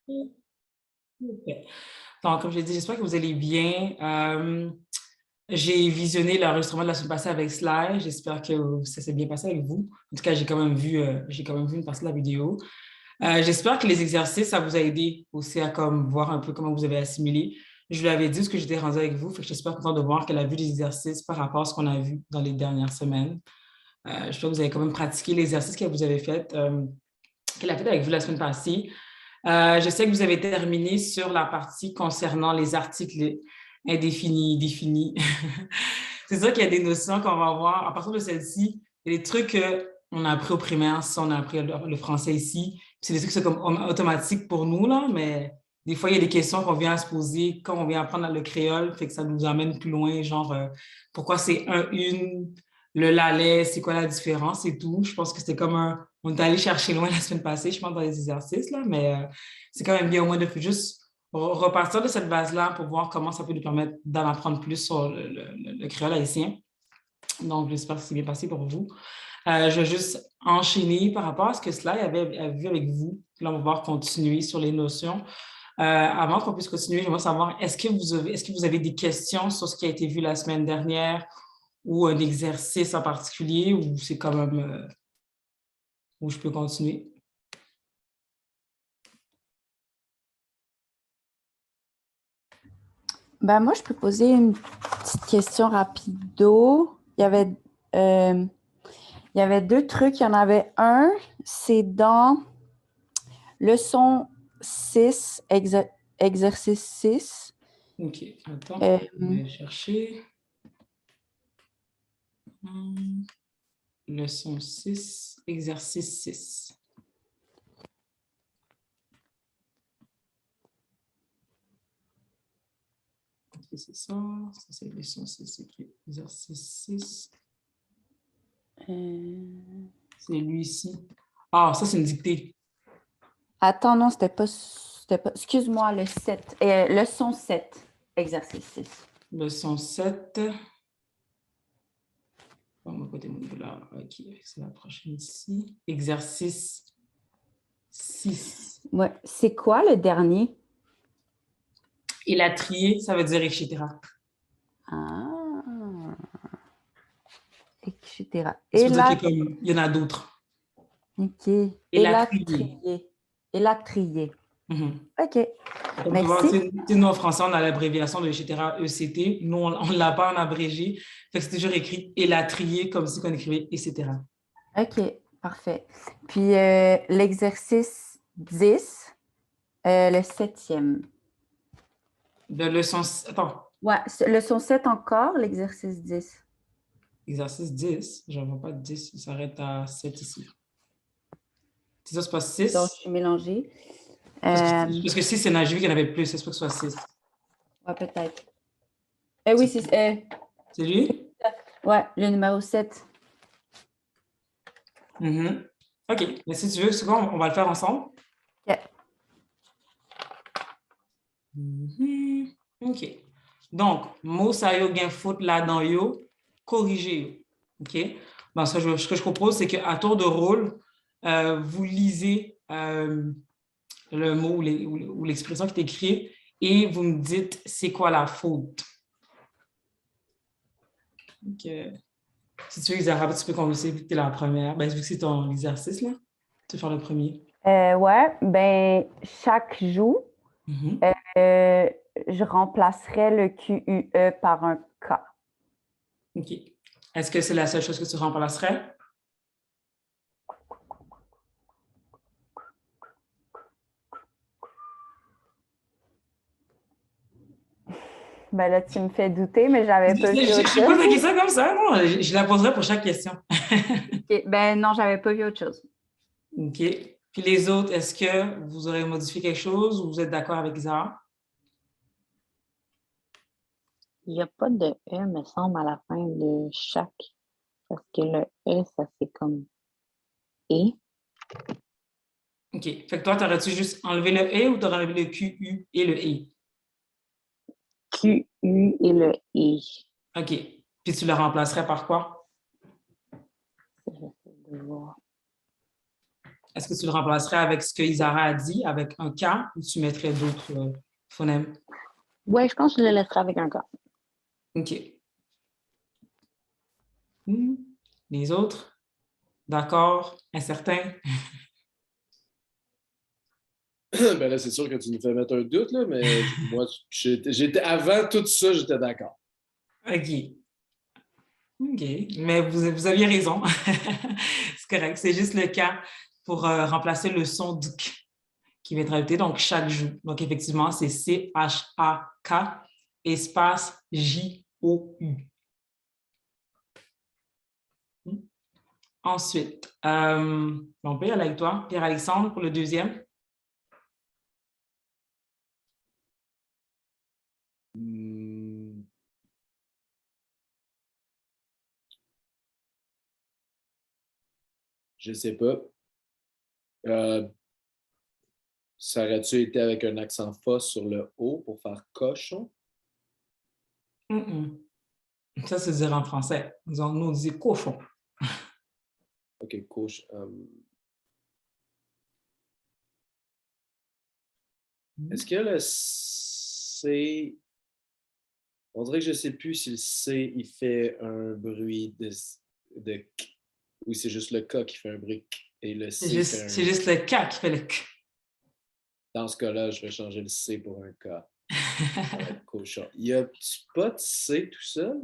Ok. Donc, comme je l'ai dit, j'espère que vous allez bien. J'ai visionné l'enregistrement de la semaine passée avec Sly. J'espère que ça s'est bien passé avec vous. En tout cas, j'ai quand même vu une partie de la vidéo. J'espère que les exercices, ça vous a aidé aussi à comme voir un peu comment vous avez assimilé. Je lui avais dit ce que j'étais rendue avec vous, fait que j'espère content de voir qu'elle a vu les exercices par rapport à ce qu'on a vu dans les dernières semaines. J'espère que vous avez quand même pratiqué l'exercice que vous avez fait, qu'elle a fait avec vous la semaine passée. Je sais que vous avez terminé sur la partie concernant les articles indéfinis, définis. C'est sûr qu'il y a des notions qu'on va voir. À partir de celle-ci, il y a des trucs qu'on a appris au primaire, si on a appris le français ici. C'est des trucs qui sont comme automatiques pour nous, là, mais des fois, il y a des questions qu'on vient à se poser quand on vient apprendre le créole, fait que ça nous amène plus loin, genre pourquoi c'est un, une, le lalet, c'est quoi la différence et tout. Je pense que c'était comme un... On est allé chercher loin la semaine passée, je pense, dans les exercices, là, mais c'est quand même bien au moins de juste repartir de cette base-là pour voir comment ça peut nous permettre d'en apprendre plus sur le créole haïtien. Donc, j'espère que c'est bien passé pour vous. Je vais juste enchaîner par rapport à ce que Sly avait vu avec vous. Puis là, on va pouvoir continuer sur les notions. Avant qu'on puisse continuer, j'aimerais savoir, est-ce que vous avez des questions sur ce qui a été vu la semaine dernière ou un exercice en particulier ou c'est quand même où je peux continuer? Ben, moi, je peux poser une petite question rapido. Euh, il y avait deux trucs. Il y en avait un, c'est dans leçon 6, exercice 6. OK, attends, Euh, je vais chercher. Leçon 6, exercice 6. Est-ce que c'est ça? Ça, c'est leçon 6, c'est exercice 6. C'est lui ici. Ah, ça, c'est une dictée. Attends, non, c'était pas. Excuse-moi, le 7. Leçon 7, exercice 6. Leçon 7. On va côté mon là. OK, c'est la prochaine ici. Exercice 6. Ouais. C'est quoi le dernier? Et la trier, ça veut dire etc. Ah, etc. Ça Et veut dire la, qu'il y en a d'autres. OK. Et la trier. Et la trier. Mhm. OK. Comme tu vois, Merci. nous, en français, on a l'abréviation de etc. ECT. Nous, on ne l'a pas en abrégé. Fait que c'est toujours écrit et la trier comme si on écrivait etc. OK, parfait. Puis l'exercice 10, le septième. De leçon... Attends, Ouais, leçon 7 encore, l'exercice 10. exercice 10. Je ne vois pas 10, il s'arrête à 7 ici. C'est ça, c'est pas Donc, 6. je suis mélangée. Parce que 6, c'est j'ai vu qu'il y en avait plus. C'est pas que ce soit 6. Ouais, peut-être. Oui, C'est lui? ouais, le numéro 7. Mhm. OK. Mais si tu veux, c'est quoi? On va le faire ensemble. OK. Mhm. OK. Donc, mot ça yo gen faute là dans yo, corrigez yo. OK? Donc, ce que je propose, c'est qu'à tour de rôle, vous lisez le mot ou l'expression qui est écrite et vous me dites c'est quoi la faute. Donc, si tu veux, Isabelle, tu peux commencer vu que tu es la première. Ben, vu que c'est ton exercice, là, tu peux faire le premier. Ouais, ben, chaque jour, Mhm. je remplacerai le QUE par un K. OK. Est-ce que c'est la seule chose que tu remplacerais? Ben là, tu me fais douter, mais j'avais pas vu autre Je pose la chose. question comme ça, non? Je la poserai pour chaque question. OK. Ben non, j'avais pas vu autre chose. OK. Puis les autres, est-ce que vous aurez modifié quelque chose ou vous êtes d'accord avec Zara? Il n'y a pas de E, me semble, à la fin de chaque. Parce que le E, ça c'est comme et. OK. Fait que toi, t'aurais-tu juste enlevé le E ou t'aurais enlevé le Q, U et le E? Q, U et le I. OK. Puis tu le remplacerais par quoi? J'essaie de voir. est-ce que tu le remplacerais avec ce que Isara a dit, avec un K, ou tu mettrais d'autres phonèmes? Ouais, je pense que je le laisserai avec un cas. OK. Hmm. Les autres? D'accord? Incertain? Ben là, c'est sûr que tu nous fais mettre un doute, là, mais moi, j'étais avant tout ça, j'étais d'accord. OK. OK. Mais vous aviez raison. C'est correct. C'est juste le cas pour remplacer le son du K qui va être ajouté. Donc, chaque jour. Donc, effectivement, c'est C-H-A-K espace J-O-U. Ensuite, on peut y aller avec toi, Pierre-Alexandre, pour le deuxième. Hmm. Je sais pas. Euh, Ça aurait-tu été avec un accent fort sur le O pour faire cochon? Mm-mm. Ça, c'est dire en français. Nous, on dit cochon. OK, cochon. Est-ce que le C... On dirait que je ne sais plus si le C, il fait un bruit de K ou c'est juste le K qui fait un bruit K et le C fait C'est un... juste le K qui fait le K. Dans ce cas-là, je vais changer le C pour un K. Ça va être cochon. Y a-tu pas de C tout seul?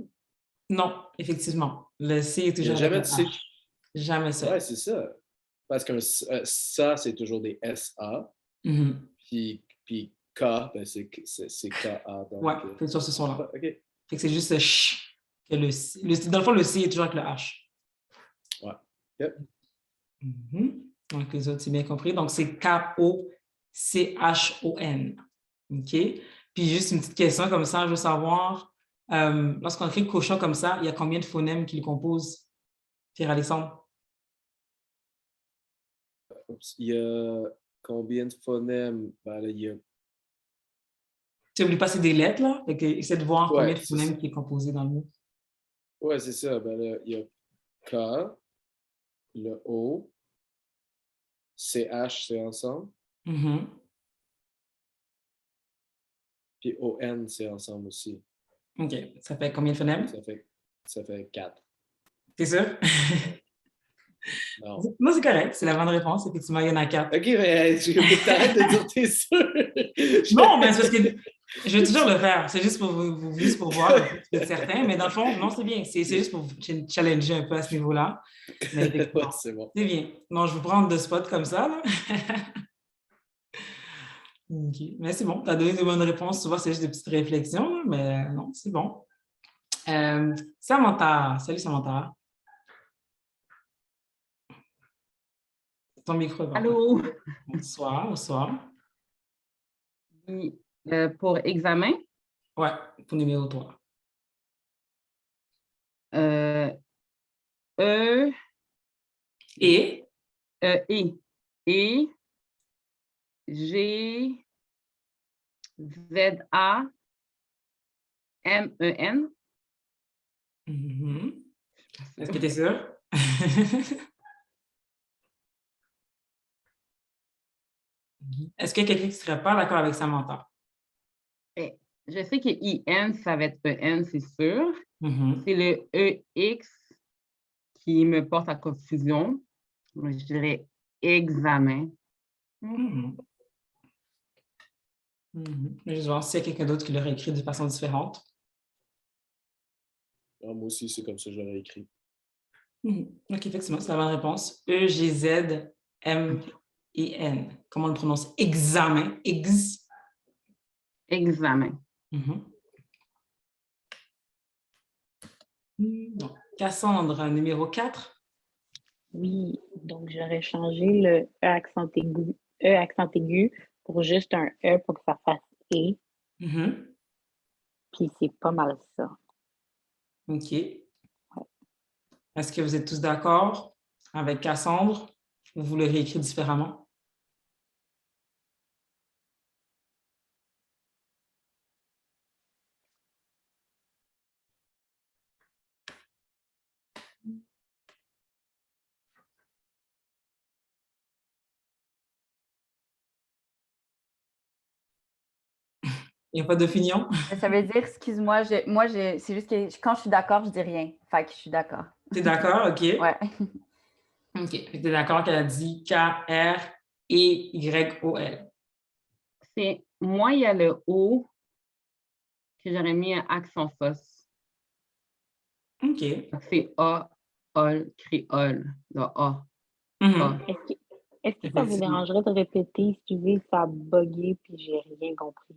Non, effectivement. Le C est Il n'y a toujours avec jamais un de C. H. Jamais Ouais, seul. c'est ça. Parce que ça, c'est toujours des SA. Mhm. Puis K, ben c'est KA. Ouais, Donc, c'est sur ce son-là. OK. Fait que c'est juste le ch que le C. Dans le fond, le C est toujours avec le H. Ouais. Yep. Mhm. Donc, les autres, c'est bien compris. Donc, c'est K-O-C-H-O-N. OK? Puis, juste une petite question comme ça, je veux savoir, lorsqu'on écrit cochon comme ça, il y a combien de phonèmes qui le composent, Pierre-Alexandre? Oups. Il y a combien de phonèmes? Ben là, il y a... Tu n'oublies pas, c'est des lettres, là. Fait que, essaie de voir combien Ouais, de c'est ça. phonèmes qui est composé dans le mot. Ouais, c'est ça. Ben là, il y a K, le O, CH, c'est ensemble. Mhm. Puis ON, c'est ensemble aussi. OK. Ça fait combien de phonèmes? Ça fait 4. T'es sûr? Non. Non, c'est correct. C'est la bonne réponse. Effectivement, il y en a quatre. OK, mais t'arrêtes de dire t'es sûr. Non, mais c'est parce que je vais toujours le faire. C'est juste pour juste pour voir un peu si vous êtes certain. Mais dans le fond, non, c'est bien. C'est juste pour vous challenger un peu à ce niveau-là. Mais Ouais, effectivement, c'est bon. c'est bien. Non, je vous prends de spot comme ça, là. OK. Mais c'est bon. Tu as donné de bonnes réponses. Tu vois, c'est juste des petites réflexions, là, mais non, c'est bon. Samantha. Salut, Samantha. Ton micro est pas ouvert. Allô? Bonsoir, bonsoir. Puis, pour examen, Ouais, pour numéro 3. euh, E, Et? E, E, G, Z, A, M, E, N. Mhm. Est-ce que tu es sûr? Est-ce qu'il y a quelqu'un qui ne serait pas d'accord avec Samantha? Eh, je sais que I-N, ça va être E-N, c'est sûr. Mhm. C'est le E-X qui me porte à confusion. Moi, je dirais examen. Mhm. Mhm. Je vais juste voir s'il y a quelqu'un d'autre qui l'aurait écrit de façon différente. Ah, moi aussi, c'est comme ça que j'aurais écrit. Mhm. OK, effectivement, c'est la bonne réponse. E-G-Z-M-E-N. Comment on le prononce? Examen. Examen. Mhm. Bon. Cassandre, numéro 4. Oui, donc j'aurais changé le E accent aigu pour juste un E pour que ça fasse E, Mhm. puis c'est pas mal ça. OK. Est-ce que vous êtes tous d'accord avec Cassandre ou vous le réécrit différemment? Il n'y a pas d'opinion? Ça veut dire, excuse-moi, c'est juste que quand je suis d'accord, je dis rien. Fait que je suis d'accord. Tu es d'accord? OK. Ouais. OK. Tu es d'accord qu'elle a dit K-R-E-Y-O-L. Moi, il y a le O que j'aurais mis un accent fausse. OK. C'est A, ol, créole. Le A. Mhm. A. Est-ce que ça vous Effectivement. dérangerait de répéter? Excusez, ça a bugué puis j'ai rien compris.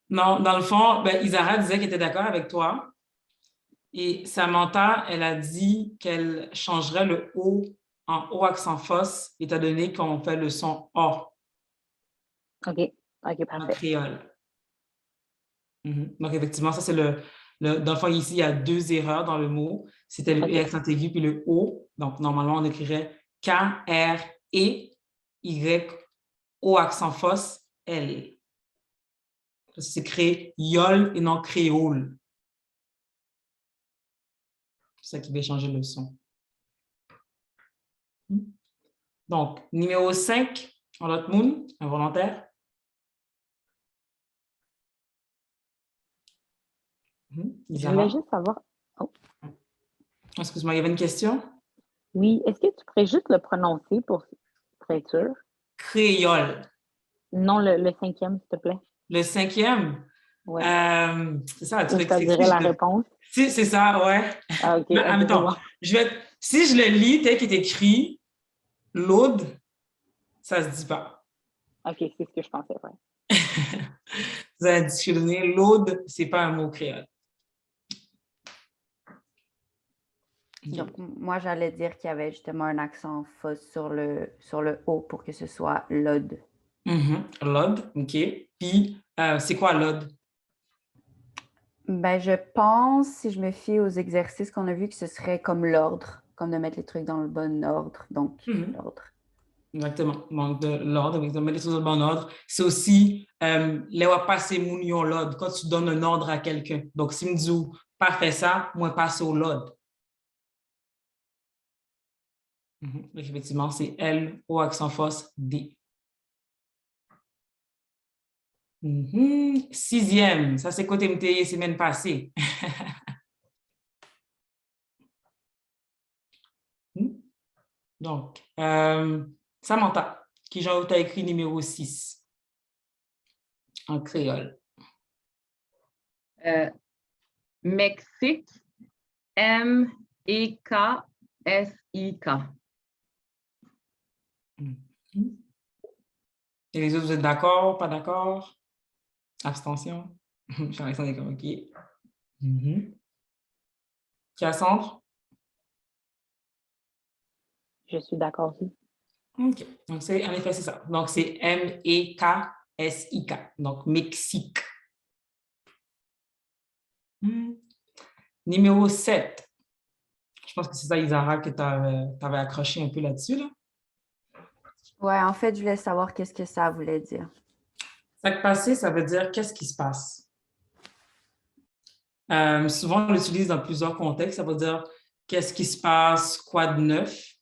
Non, dans le fond, ben, Isara disait qu'elle était d'accord avec toi. Et Samantha, elle a dit qu'elle changerait le O en O accent fausse, étant donné qu'on fait le son A OK. OK, en parfait. créole. Donc, effectivement, ça, c'est dans le fond, ici, il y a deux erreurs dans le mot. C'était le OK. E accent aigu puis le O. Donc, normalement, on écrirait K-R-E-Y-O accent fausse L. C'est créé yol et non créole. C'est ça qui va changer le son. Donc, numéro 5, Charlotte Moon, involontaire. Je Isara. voulais juste savoir. Oh, Excuse-moi, il y avait une question? oui, est-ce que tu pourrais juste le prononcer pour être sûr? Créole. Non, le cinquième, s'il te plaît. Le 5e, Ouais. c'est ça le Ou truc. ça dirait la réponse. Si, c'est ça, ouais. Ah, OK. Mais OK, c'est attends, bon. si je le lis tel qu'il est écrit, l'aude, ça se dit pas. OK, c'est ce que je pensais, ouais. Vous avez discuté, l'aude, c'est pas un mot créole. Donc, moi, j'allais dire qu'il y avait justement un accent fausse sur le O pour que ce soit l'ode. L'ode, OK. Puis, c'est quoi l'ode? Ben, je pense, si je me fie aux exercices qu'on a vus, que ce serait comme l'ordre, comme de mettre les trucs dans le bon ordre. Donc, l'ordre. Exactement. Donc, de l'ordre, mettre les choses dans le bon ordre. C'est aussi, les va passer mon yon l'ordre quand tu donnes un ordre à quelqu'un. Donc, si me dis pas faire ça, moi, passe au l'ordre. Donc, effectivement, c'est L, O accent fausse, D. 6e, ça c'est côté MTE semaine passée. Donc, Samantha, qui j'ai écrit numéro 6 en créole. Mexique, M-E-K-S-I-K. Et les autres, vous êtes d'accord, pas d'accord? Abstention? Jean-Alexandre est comme OK. Cassandre? Je suis d'accord aussi. OK. Donc, en effet, c'est ça. Donc, c'est M-E-K-S-I-K. Donc, Mexique. Numéro 7. Je pense que c'est ça, Isara, que tu avais accroché un peu là-dessus, là. Ouais, en fait, je voulais savoir qu'est-ce que ça voulait dire. Sac passé, ça veut dire qu'est-ce qui se passe. Souvent, on l'utilise dans plusieurs contextes. Ça veut dire qu'est-ce qui se passe, quoi de neuf.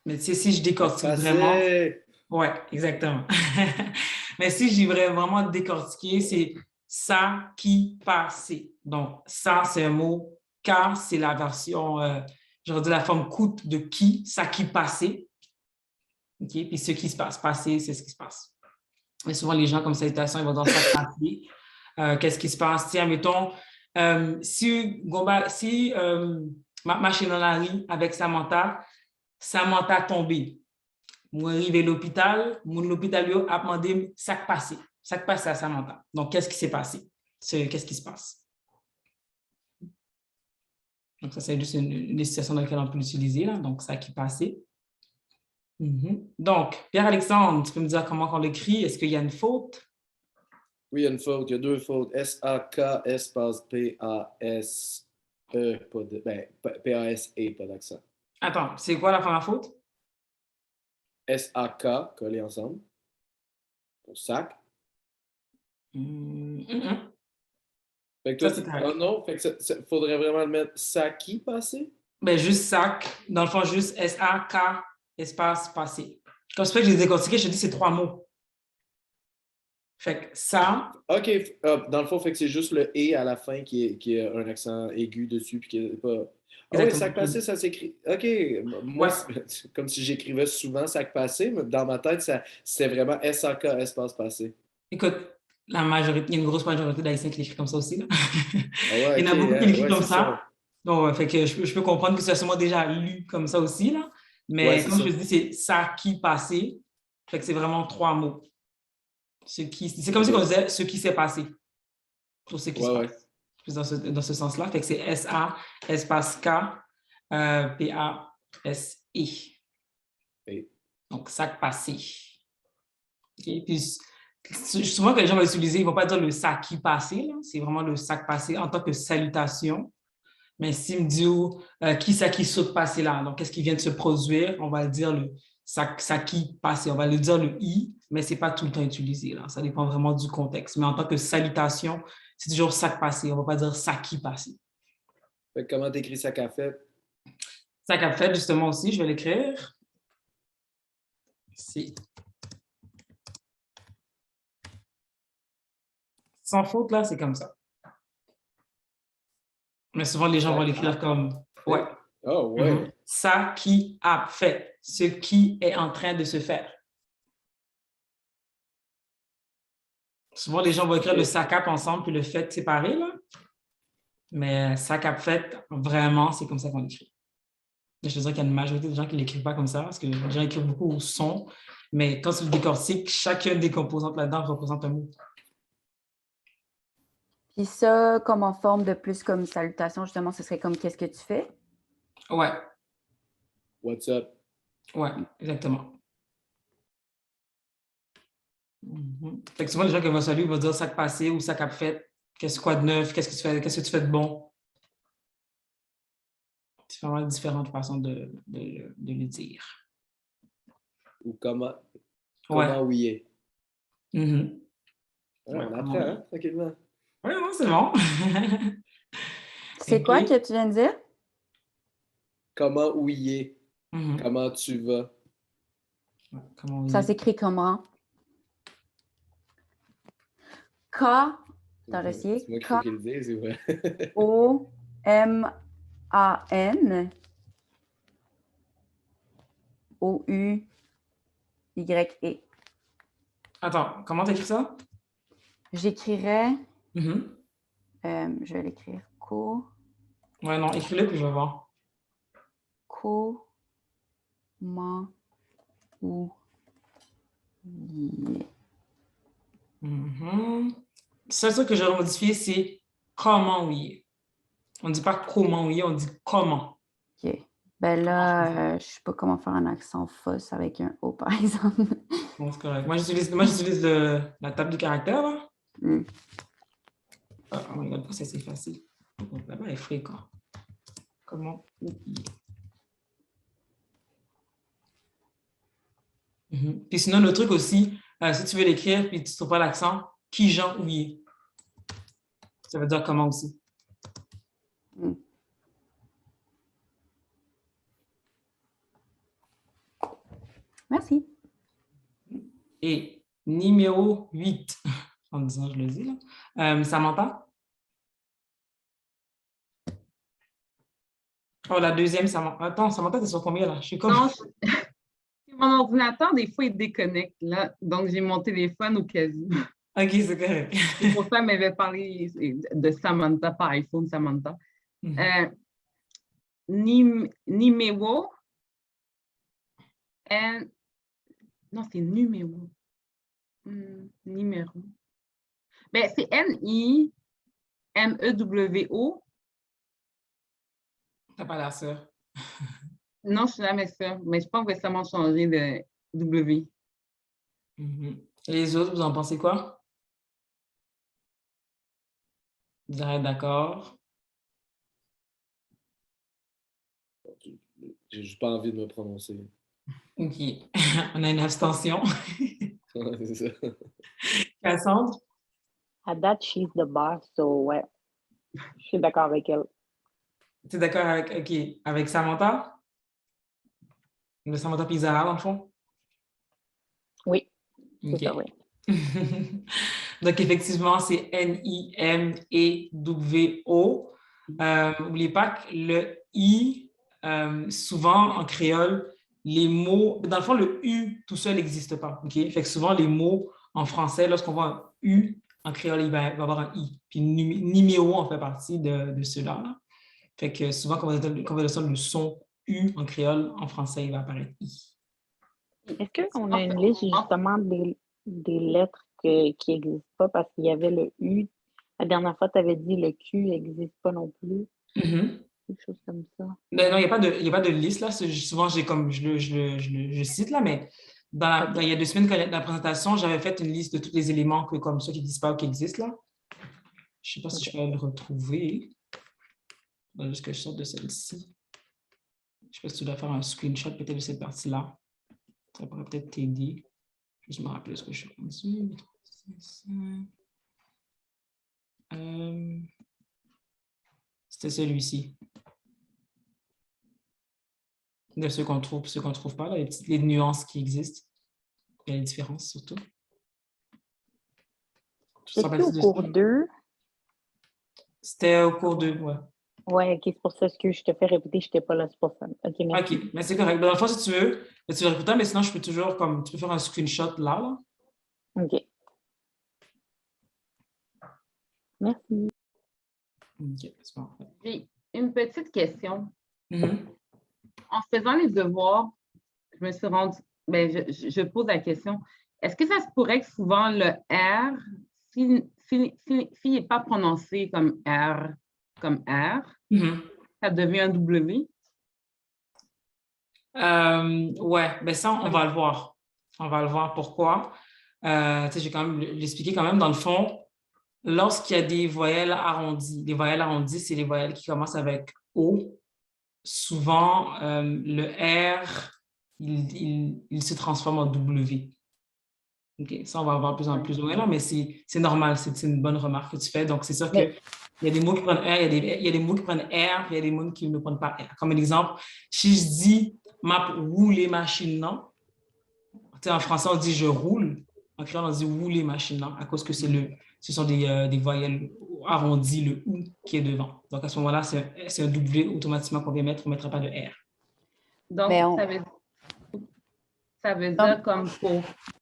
Mais tu sais, si je décortique vraiment... Oui, exactement. Mais si je voudrais vraiment décortiquer, c'est ça qui passé. Donc, ça, c'est un mot. K, c'est la version, j'aurais dit la forme coûte de qui, ça qui passé. OK? Puis ce qui se passe. Passé, c'est ce qui se passe. Et souvent, les gens, comme salutation, ils vont dans ça passé. Qu'est-ce qui se passe? Tiens, mettons, si ma machine dans la rue avec Samantha tombé. Moi, arrivé à l'hôpital, l'hôpital a demandé ça qui passé. Ça qui passé à Samantha. Donc, qu'est-ce qui s'est passé? Qu'est-ce qui se passe? Donc, ça, c'est juste une situation dans laquelle on peut l'utiliser. Donc, ça qui passé. Donc, Pierre-Alexandre, tu peux me dire comment on l'écrit? Est-ce qu'il y a une faute? Oui, il y a une faute. Il y a deux fautes. S-A-K, espace P-A-S-E, P-A-S-E, pas d'accent. Attends, c'est quoi la première faute? S-A-K, collés ensemble. Pour sac. Fait que Ça, toi, oh non, fait que faudrait vraiment le mettre saki passé? Ben, juste sac. Dans le fond, juste S-A-K, espace passé. Comme ça, que je les ai décortiqués, je te dis c'est 3 mots. Fait que ça, OK. Dans le fond, fait que c'est juste le « et » à la fin qui a un accent aigu dessus, puis qui est pas... Ah oui, sac exactement. passé, ça s'écrit... OK. Moi, Ouais. c'est comme si j'écrivais souvent sac passé, mais dans ma tête, c'était vraiment SAK, espace passé. Écoute, la majorité, il y a une grosse majorité d'Haïtiens qui l'écrivent comme ça aussi, là. Ah ouais, Il y en OK. a beaucoup qui Hein, l'écrivent ouais, comme c'est ça. ça. Donc, ouais, fait que je peux comprendre que ça soit déjà lu comme ça aussi, là. Ouais, Mais c'est comme ça. je te dis, c'est ça qui passé. Fait que c'est vraiment 3 mots. C'est comme si on OK. disait ce qui s'est passé pour ce qui se Ouais, ouais. passe. Plus dans ce sens-là. Fait que c'est S-A, espace K, P-A-S-E. Et- Donc, sac passé. OK? Puis, souvent, que les gens vont l'utiliser, ils ne vont pas dire le sac qui passé, là. C'est vraiment le sac passé en tant que salutation. Mais s'il me dit qui ça qui saute passé là, donc qu'est-ce qui vient de se produire, on va dire le ça qui passé, on va le dire le i, mais c'est pas tout le temps utilisé là. Ça dépend vraiment du contexte. Mais en tant que salutation, c'est toujours sac passé. On va pas dire ça qui passé. Fait que comment t'écris sac à fait? Sac à fait justement aussi, je vais l'écrire. C'est sans faute là, c'est comme ça. Mais souvent les gens vont l'écrire comme ouais. Oh, ouais. Mhm. Ça qui a fait, ce qui est en train de se faire. Souvent, les gens vont écrire le SACAP ensemble puis le fait séparé, là. Mais SACAP fait, vraiment, c'est comme ça qu'on l'écrit. Je te dirais qu'il y a une majorité de gens qui ne l'écrivent pas comme ça, parce que les gens écrivent beaucoup au son. Mais quand tu le décortiques, chacune des composantes là-dedans représente un mot. Puis ça, comme en forme de plus comme salutation, justement, ce serait comme qu'est-ce que tu fais? Ouais, What's up? ouais, exactement. Mhm. Fait que souvent, les gens qui vont saluer vont dire sac passé ou sac fait. Qu'est-ce quoi de neuf? Qu'est-ce que tu fais de bon? C'est vraiment différentes façons de le dire. Ou comment Ouais. oui est? Mhm. Ouais, Ouais, on comment apprend, oui. hein, tranquillement. Ouais, non, c'est bon. C'est quoi que tu viens de dire? Comment oui est? Mhm. Comment tu vas? Ouais, comment Ça oui. s'écrit comment? K, t'as essayé? C'est moi qu'il faut qu'il le dise, ou... K-O-M-A-N O-U-Y-E. Attends, comment t'écris ça? J'écrirais, Mhm. je vais l'écrire, Ouais, non, écris-le puis je vais voir. Comment ou Mhm. Le seul truc que j'aurais modifié, c'est comment oui. On ne dit pas comment oui, on dit comment. OK. Ben là, je ne sais pas comment faire un accent fausse avec un O, par exemple. Bon, c'est correct. Moi, j'utilise la table du caractère, là. Mm. Ah, oh my God, ça, c'est facile. Donc, là-bas, elle est fréquent. Comment oui. Mhm. Puis sinon, le truc aussi, si tu veux l'écrire puis tu ne trouves pas l'accent, qui Jean oui. Ça veut dire comment aussi. Mm. Merci. Et numéro 8, en disant, je le dis, là. Samantha? Oh, la deuxième, Samantha. Attends, Samantha, t'es sur combien, là? Je suis comme... Non, mon ordinateur, des fois, il déconnecte, là. Donc, j'ai mon téléphone au cas où. OK, c'est correct. C'est pour ça qu'elle m'avait parlé de Samantha par iPhone, Samantha. Mhm. Numéro. Non, c'est numéro. Numéro. Ben, c'est N-I-M-E-W-O. T'as pas l'air sûr. Non, je suis jamais sûre, mais je pense que ça m'a changé de W. Mhm. Et les autres, vous en pensez quoi? Vous êtes d'accord? J'ai juste pas envie de me prononcer. OK. On a une abstention. Ouais, c'est ça. Cassandre? À date, she's the boss, so ouais. Je suis d'accord avec elle. Tu es d'accord avec, avec Samantha? Le Samantha Pizarra, dans le fond? Oui, c'est OK. ça, oui. Donc, effectivement, c'est N-I-M-E-W-O. N'oubliez pas que le I, souvent en créole, les mots, dans le fond, le U tout seul n'existe pas. OK? Fait que souvent, les mots en français, lorsqu'on voit un U, en créole, il va y avoir un I. Puis numéro en fait partie de ceux-là. Là. Fait que souvent, quand on va descendre le son U en créole, en français, il va apparaître I. Est-ce qu'on a une liste justement des lettres qui n'existent pas parce qu'il y avait le U? La dernière fois, tu avais dit le Q n'existe pas non plus. Mm-hmm. Quelque chose comme ça. Non, il n'y a pas de liste, là. Souvent, comme je cite, là, mais il y a 2 semaines, dans la présentation, j'avais fait une liste de tous les éléments comme ceux qui n'existent pas ou qui existent, là. Je ne sais pas si je peux le retrouver. Juste que je sorte de celle-ci. Je ne sais pas si tu dois faire un screenshot peut-être de cette partie-là. Ça pourrait peut-être t'aider. Juste me rappeler ce que je suis dessus. C'était celui-ci. De ceux qu'on trouve, ceux qu'on ne trouve pas, là, les nuances qui existent. Il y a les différences surtout. C'était au cours 2. C'était au cours 2, ouais. Ouais, ok, c'est pour ça que je te fais répéter, je n'étais pas là, c'est pour ça. Ok, merci. Ok, mais c'est correct. Dans le fond, si tu veux répéter, mais sinon, je peux toujours, tu peux faire un screenshot là. Ok. Merci. Ok, c'est parfait. J'ai une petite question. Mm-hmm. En faisant les devoirs, je me suis rendue, je pose la question, est-ce que ça se pourrait que souvent le R, s'il n'est pas prononcé comme R, Mm-hmm. ça devient un W? Ouais, ben ça, on va le voir. On va le voir pourquoi. J'ai quand même l'expliqué quand même. Dans le fond, lorsqu'il y a des voyelles arrondies, les voyelles arrondies, c'est les voyelles qui commencent avec O. Souvent, le R, il se transforme en W. OK, ça, on va voir plus en plus loin là, mais c'est normal, c'est une bonne remarque que tu fais. Donc, c'est sûr qu'il y a des mots qui prennent R, il y a des mots qui prennent R, puis il y a des mots qui ne prennent pas R. Comme un exemple, si je dis « m'a roulé machine », non? En français, on dit « je roule ». En créole, on dit « rouler machine », non? À cause que ce sont des voyelles arrondies, le « ou » qui est devant. Donc, à ce moment-là, c'est un W automatiquement qu'on vient mettre, on ne mettra pas de R. Donc, ça veut dire comme pour...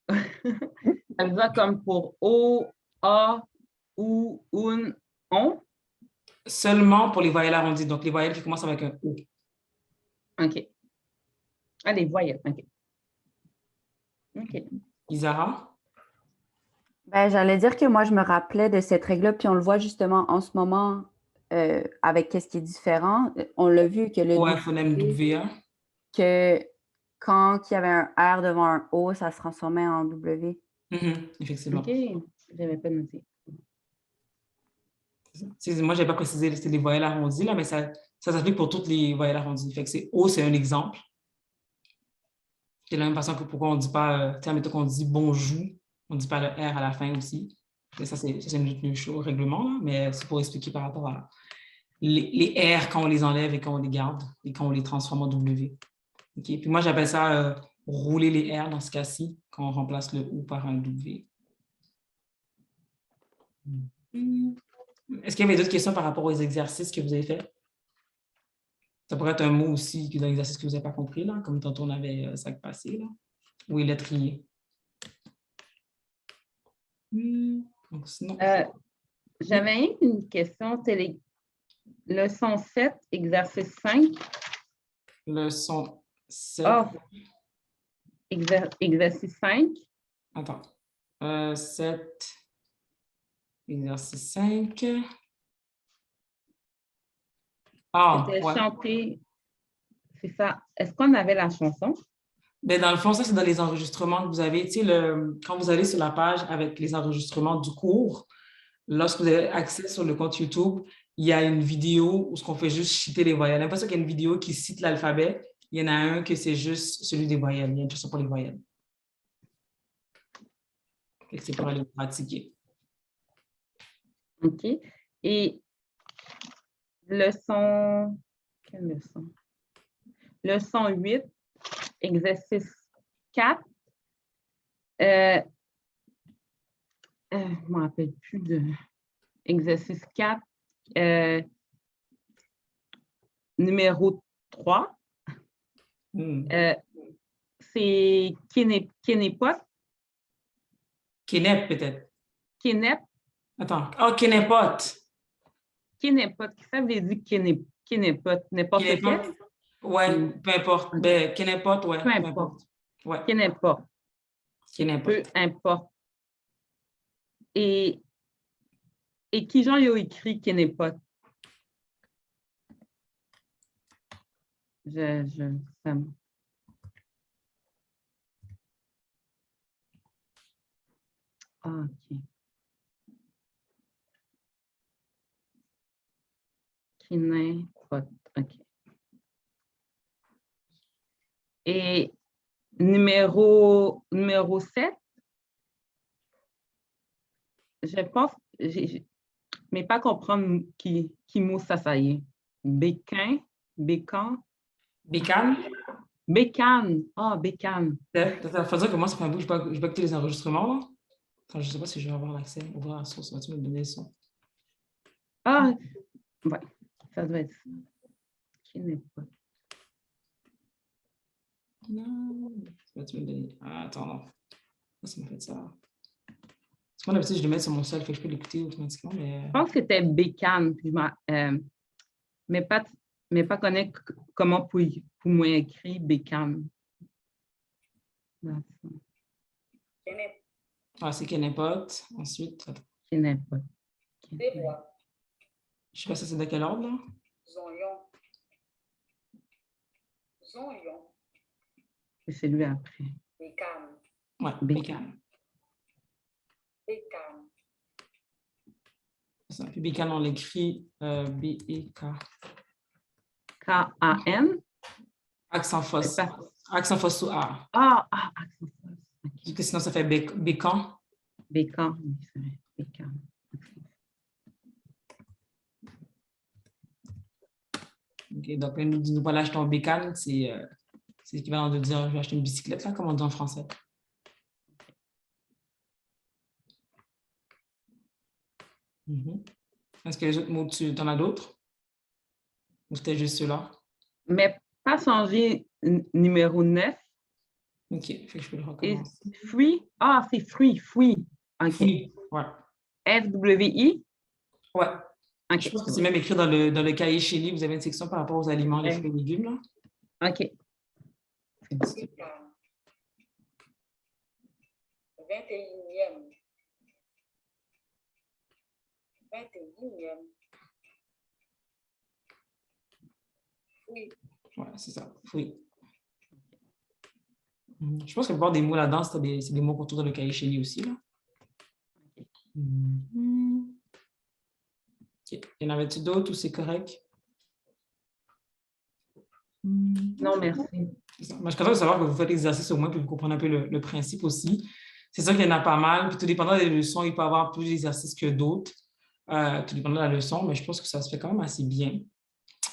ça veut dire comme pour O, A, OU, UN, ON? Seulement pour les voyelles arrondies, donc les voyelles qui commencent avec un O. OK. Ah, les voyelles, OK. OK. Isara? Ben, j'allais dire que moi, je me rappelais de cette règle-là, puis on le voit justement en ce moment avec qu'est-ce qui est différent. On l'a vu que le phonème W. que quand il y avait un R devant un O, ça se transformait en W. Effectivement. OK. Je n'avais pas noté. Moi, je n'avais pas précisé, c'était les voyelles arrondies, là, mais ça s'applique pour toutes les voyelles arrondies. Fait que c'est O, c'est un exemple. C'est de la même façon que pourquoi on ne dit pas, mettons qu'on dit bonjour, on ne dit pas le R à la fin aussi. Et ça, c'est une autre chose au règlement, là, mais c'est pour expliquer par rapport à les R quand on les enlève et quand on les garde et quand on les transforme en W. Okay? Puis moi, j'appelle ça rouler les R dans ce cas-ci, quand on remplace le O par un W. Est-ce qu'il y avait d'autres questions par rapport aux exercices que vous avez faits? Ça pourrait être un mot aussi dans l'exercice que vous n'avez pas compris, là, comme tantôt on avait sac passé, là, ou électrier. Donc, sinon... J'avais une question. Leçon 7, exercice 5. Leçon 7. Ah, exercice 5. Attends. 7, exercice 5. Ah, C'était ouais. chanter. C'est ça. Est-ce qu'on avait la chanson? Mais dans le fond, ça, c'est dans les enregistrements que vous avez. Tu sais, quand vous allez sur la page avec les enregistrements du cours, lorsque vous avez accès sur le compte YouTube, il y a une vidéo où ce qu'on fait juste citer les voyelles. L'impression qu'il y a une vidéo qui cite l'alphabet. Il y en a un que c'est juste celui des voyelles. Il y a une chanson pour les voyelles. C'est pour aller pratiquer. OK. Et leçon... Quelle leçon? Leçon 8, exercice 4. je ne me rappelle plus de exercice 4. Numéro 3. C'est Kenepot. Kenep, peut-être. Kenep. Attends. Oh, Kenepot. Kenepot. Qu'est-ce que ça veut dire Kenepot? N'importe quel? Ouais, peu importe. Ben, Kenepot, ouais. Peu importe. Ouais. Kenepot. Kenepot. Peu importe. Et qui genre il a écrit Kenepot? Ça me... Ah, OK. Kenepot. OK. Et numéro 7, je pense, mais pas comprendre qui mot ça y est. Bécan. Bécane? Bécane. Ah, bécane. Il faut dire que moi, ça fait un bout que je n'ai pas écouté les enregistrements. Là. Attends, je ne sais pas si je vais avoir l'accès. Ouvrir la source, vas-tu me donner le son? Ah, ouais, ça doit être ça. Qui n'est pas. Non, vas-tu me donner? Ah, attends, non. Ça m'a fait ça. Parce que moi, d'habitude, je le mets sur mon seul, fait que je peux l'écouter automatiquement, mais... Je pense que c'était bécane, mais pas connaître comment pour moi écrire bécane. Ah, c'est Kenepot. Ensuite, attends. Qui n'est pas. Je sais pas si c'est de quel ordre, là? C'est celui après. Ouais, Bécane. Ça. Puis Bécane, on l'écrit B-E-K. K-A-N? Accent fausse. Accent fausse sous A. Accent fausse. Parce que sinon, ça fait Bécan. Bécan, oui, c'est vrai. Bécan. Okay, donc, nous voilà acheter un bécane, c'est l'équivalent de dire je vais acheter une bicyclette, là, comme on dit en français. Est-ce que les autres mots, tu en as d'autres? Ou c'était juste ceux-là? Mais pas changer numéro 9. OK, fait que je peux le recommencer. Et fruit? Ah, c'est fruit. OK. Fruit, ouais. F-W-I? Ouais. Okay. Je pense que c'est même écrit dans le cahier chez lui. Vous avez une section par rapport aux aliments, les fruits et légumes, là? OK. 21e. Oui. Ouais, c'est ça. Oui. Je pense que la plupart des mots là-dedans, c'est des mots qu'on trouve dans le cahier chez lui aussi, là. Okay. Y en avait-tu d'autres ou c'est correct? Non, merci. Moi, je suis contente de savoir que vous faites l'exercice au moins puis vous comprenez un peu le principe aussi. C'est sûr qu'il y en a pas mal. Puis tout dépendant des leçons, il peut y avoir plus d'exercices que d'autres. Tout dépendant de la leçon, mais je pense que ça se fait quand même assez bien.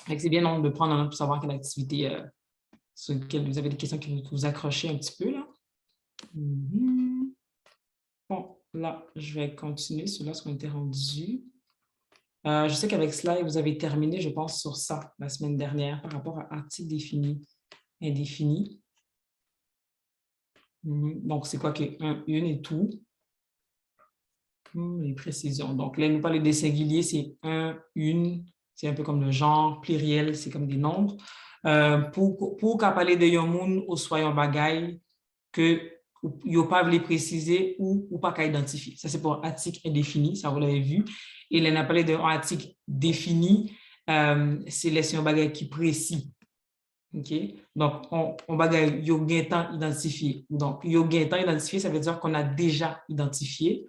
C'est bien donc, de prendre en note pour savoir quelle activité sur laquelle vous avez des questions qui vous accrochez un petit peu. Là. Bon, là, je vais continuer sur là ce qu'on était rendu. Je sais qu'avec Slide, vous avez terminé, je pense, sur ça la semaine dernière par rapport à article défini, indéfini. Donc, c'est quoi qu'un, une et tout? Les précisions. Donc, là, nous parlons des singuliers, c'est un, une, c'est un peu comme le genre, pluriel, c'est comme des nombres. Pour parler de yon moun ou soyon bagay, que yo pas les préciser ou pas qu'à identifier. Ça, c'est pour article indéfini, ça vous l'avez vu. Et là, on a parlé d'un article défini, c'est les bagay qui précis. OK? Donc, on bagay yo gen temps identifié. Donc, yo gen temps identifié, ça veut dire qu'on a déjà identifié.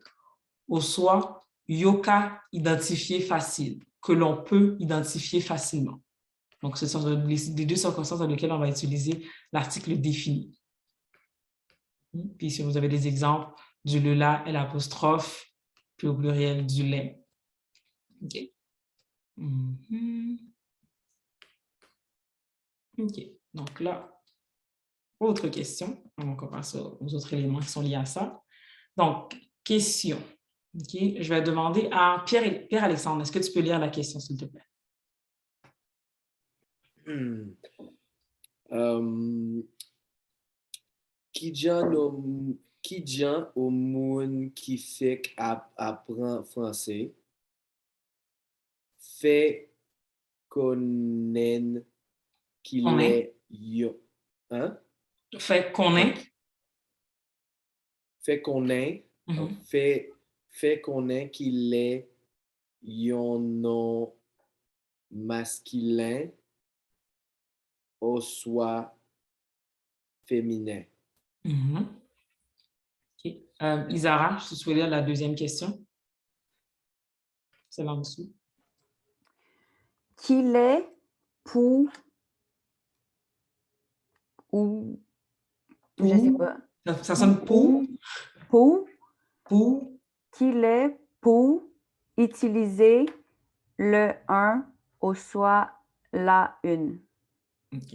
Ou soit yo ka identifié facile, que l'on peut identifier facilement. Donc, ce sont les deux circonstances dans lesquelles on va utiliser l'article défini. Puis, si vous avez des exemples, du le, la, l'apostrophe, puis au pluriel, du lait. OK. OK. Donc là, autre question. On va passer aux autres éléments qui sont liés à ça. Donc, question. OK. Je vais demander à Pierre-Alexandre, est-ce que tu peux lire la question, s'il te plaît? Qui Jean au monde qui fait apprend français fait connaître qu'il On est. est yo. Hein? Fait qu'on est. Fait qu'on est. Mhm. Fait qu'on est qu'il est un nom masculin ou soit féminin. Mhm. OK. Isara, je te souhaite lire la deuxième question. C'est là en dessous. Qu'il est pour ou je sais pas. Ça sonne pour Qu'il est pour utiliser le un ou soit la une. OK.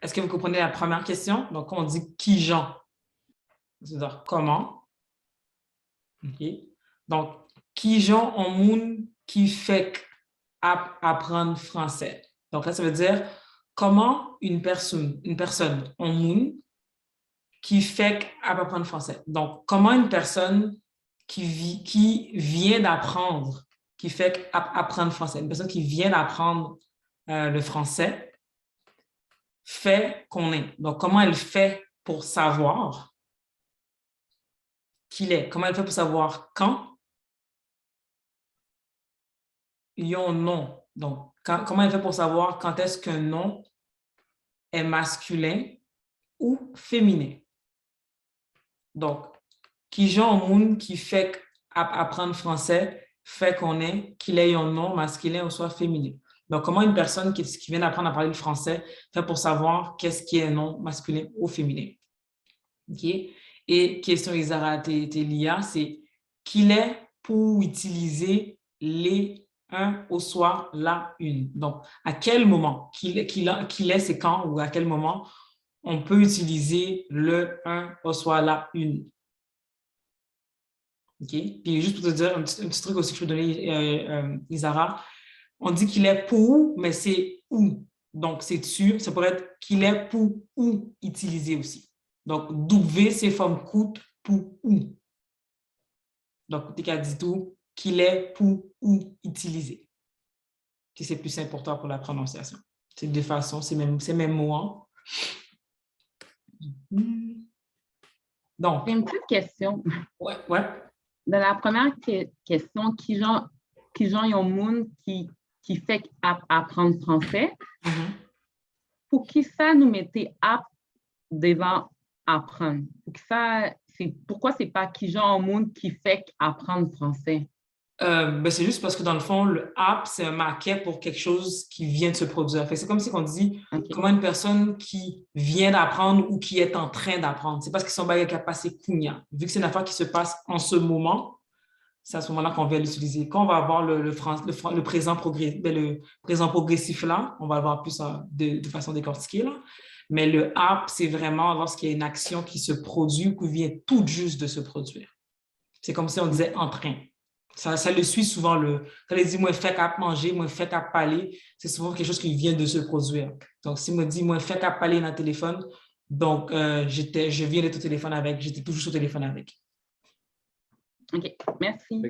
Est-ce que vous comprenez la première question? Donc, on dit qui Jean, c'est-à-dire comment. OK. Donc, qui Jean en monde qui fait apprendre français. Donc là, ça veut dire comment une personne en monde qui fait apprendre français. Donc, comment une personne qui vient d'apprendre, qui fait apprendre français, une personne qui vient d'apprendre le français, fait qu'on est. Donc, comment elle fait pour savoir qu'il est? Comment elle fait pour savoir quand il y a un nom? Donc, comment elle fait pour savoir quand est-ce qu'un nom est masculin ou féminin? Donc, qui genre au monde qui fait apprendre français fait qu'on est, qu'il ait un nom masculin ou soit féminin. Donc, comment une personne qui vient d'apprendre à parler le français fait pour savoir qu'est-ce qui est un nom masculin ou féminin? OK? Et question Isara Telia, c'est qu'il est pour utiliser les un ou soit la une. Donc, à quel moment qu'il est, c'est quand ou à quel moment on peut utiliser le un ou soit la une. OK? Puis juste pour te dire un petit truc aussi que je peux donner, Isara, on dit qu'il est pour, mais c'est où. Donc, c'est dessus. Ça pourrait être qu'il est pour où utiliser aussi. Donc, W, c'est forme coûte pour où. Donc, tu as dit tout, qu'il est pour où utiliser. C'est plus important pour la prononciation. C'est de façon, c'est même mot. Hein? Donc. J'ai une petite question. Ouais. Dans la première question, qui genre il y a un monde qui fait apprendre français, pour qui ça nous mettait app devant apprendre? Pourquoi c'est pas qui genre un monde qui fait apprendre français? Ben c'est juste parce que dans le fond, le app, c'est un maquet pour quelque chose qui vient de se produire. C'est comme si on dit comment une personne qui vient d'apprendre ou qui est en train d'apprendre. C'est parce qu'ils sont pas passé cugna. Vu que c'est une affaire qui se passe en ce moment, c'est à ce moment-là qu'on va l'utiliser. Quand on va avoir le présent progressif là, on va le voir plus de façon décortiquée là. Mais le app, c'est vraiment lorsqu'il y a une action qui se produit ou qui vient tout juste de se produire. C'est comme si on disait en train. Ça le suit souvent. Quand il dit « moi, fait qu'à manger »,« moi, fait qu'à parler », c'est souvent quelque chose qui vient de se produire. Donc, si moi dit « moi, fait qu'à parler dans le téléphone », donc je viens d'être au téléphone avec, j'étais toujours au téléphone avec. OK, merci.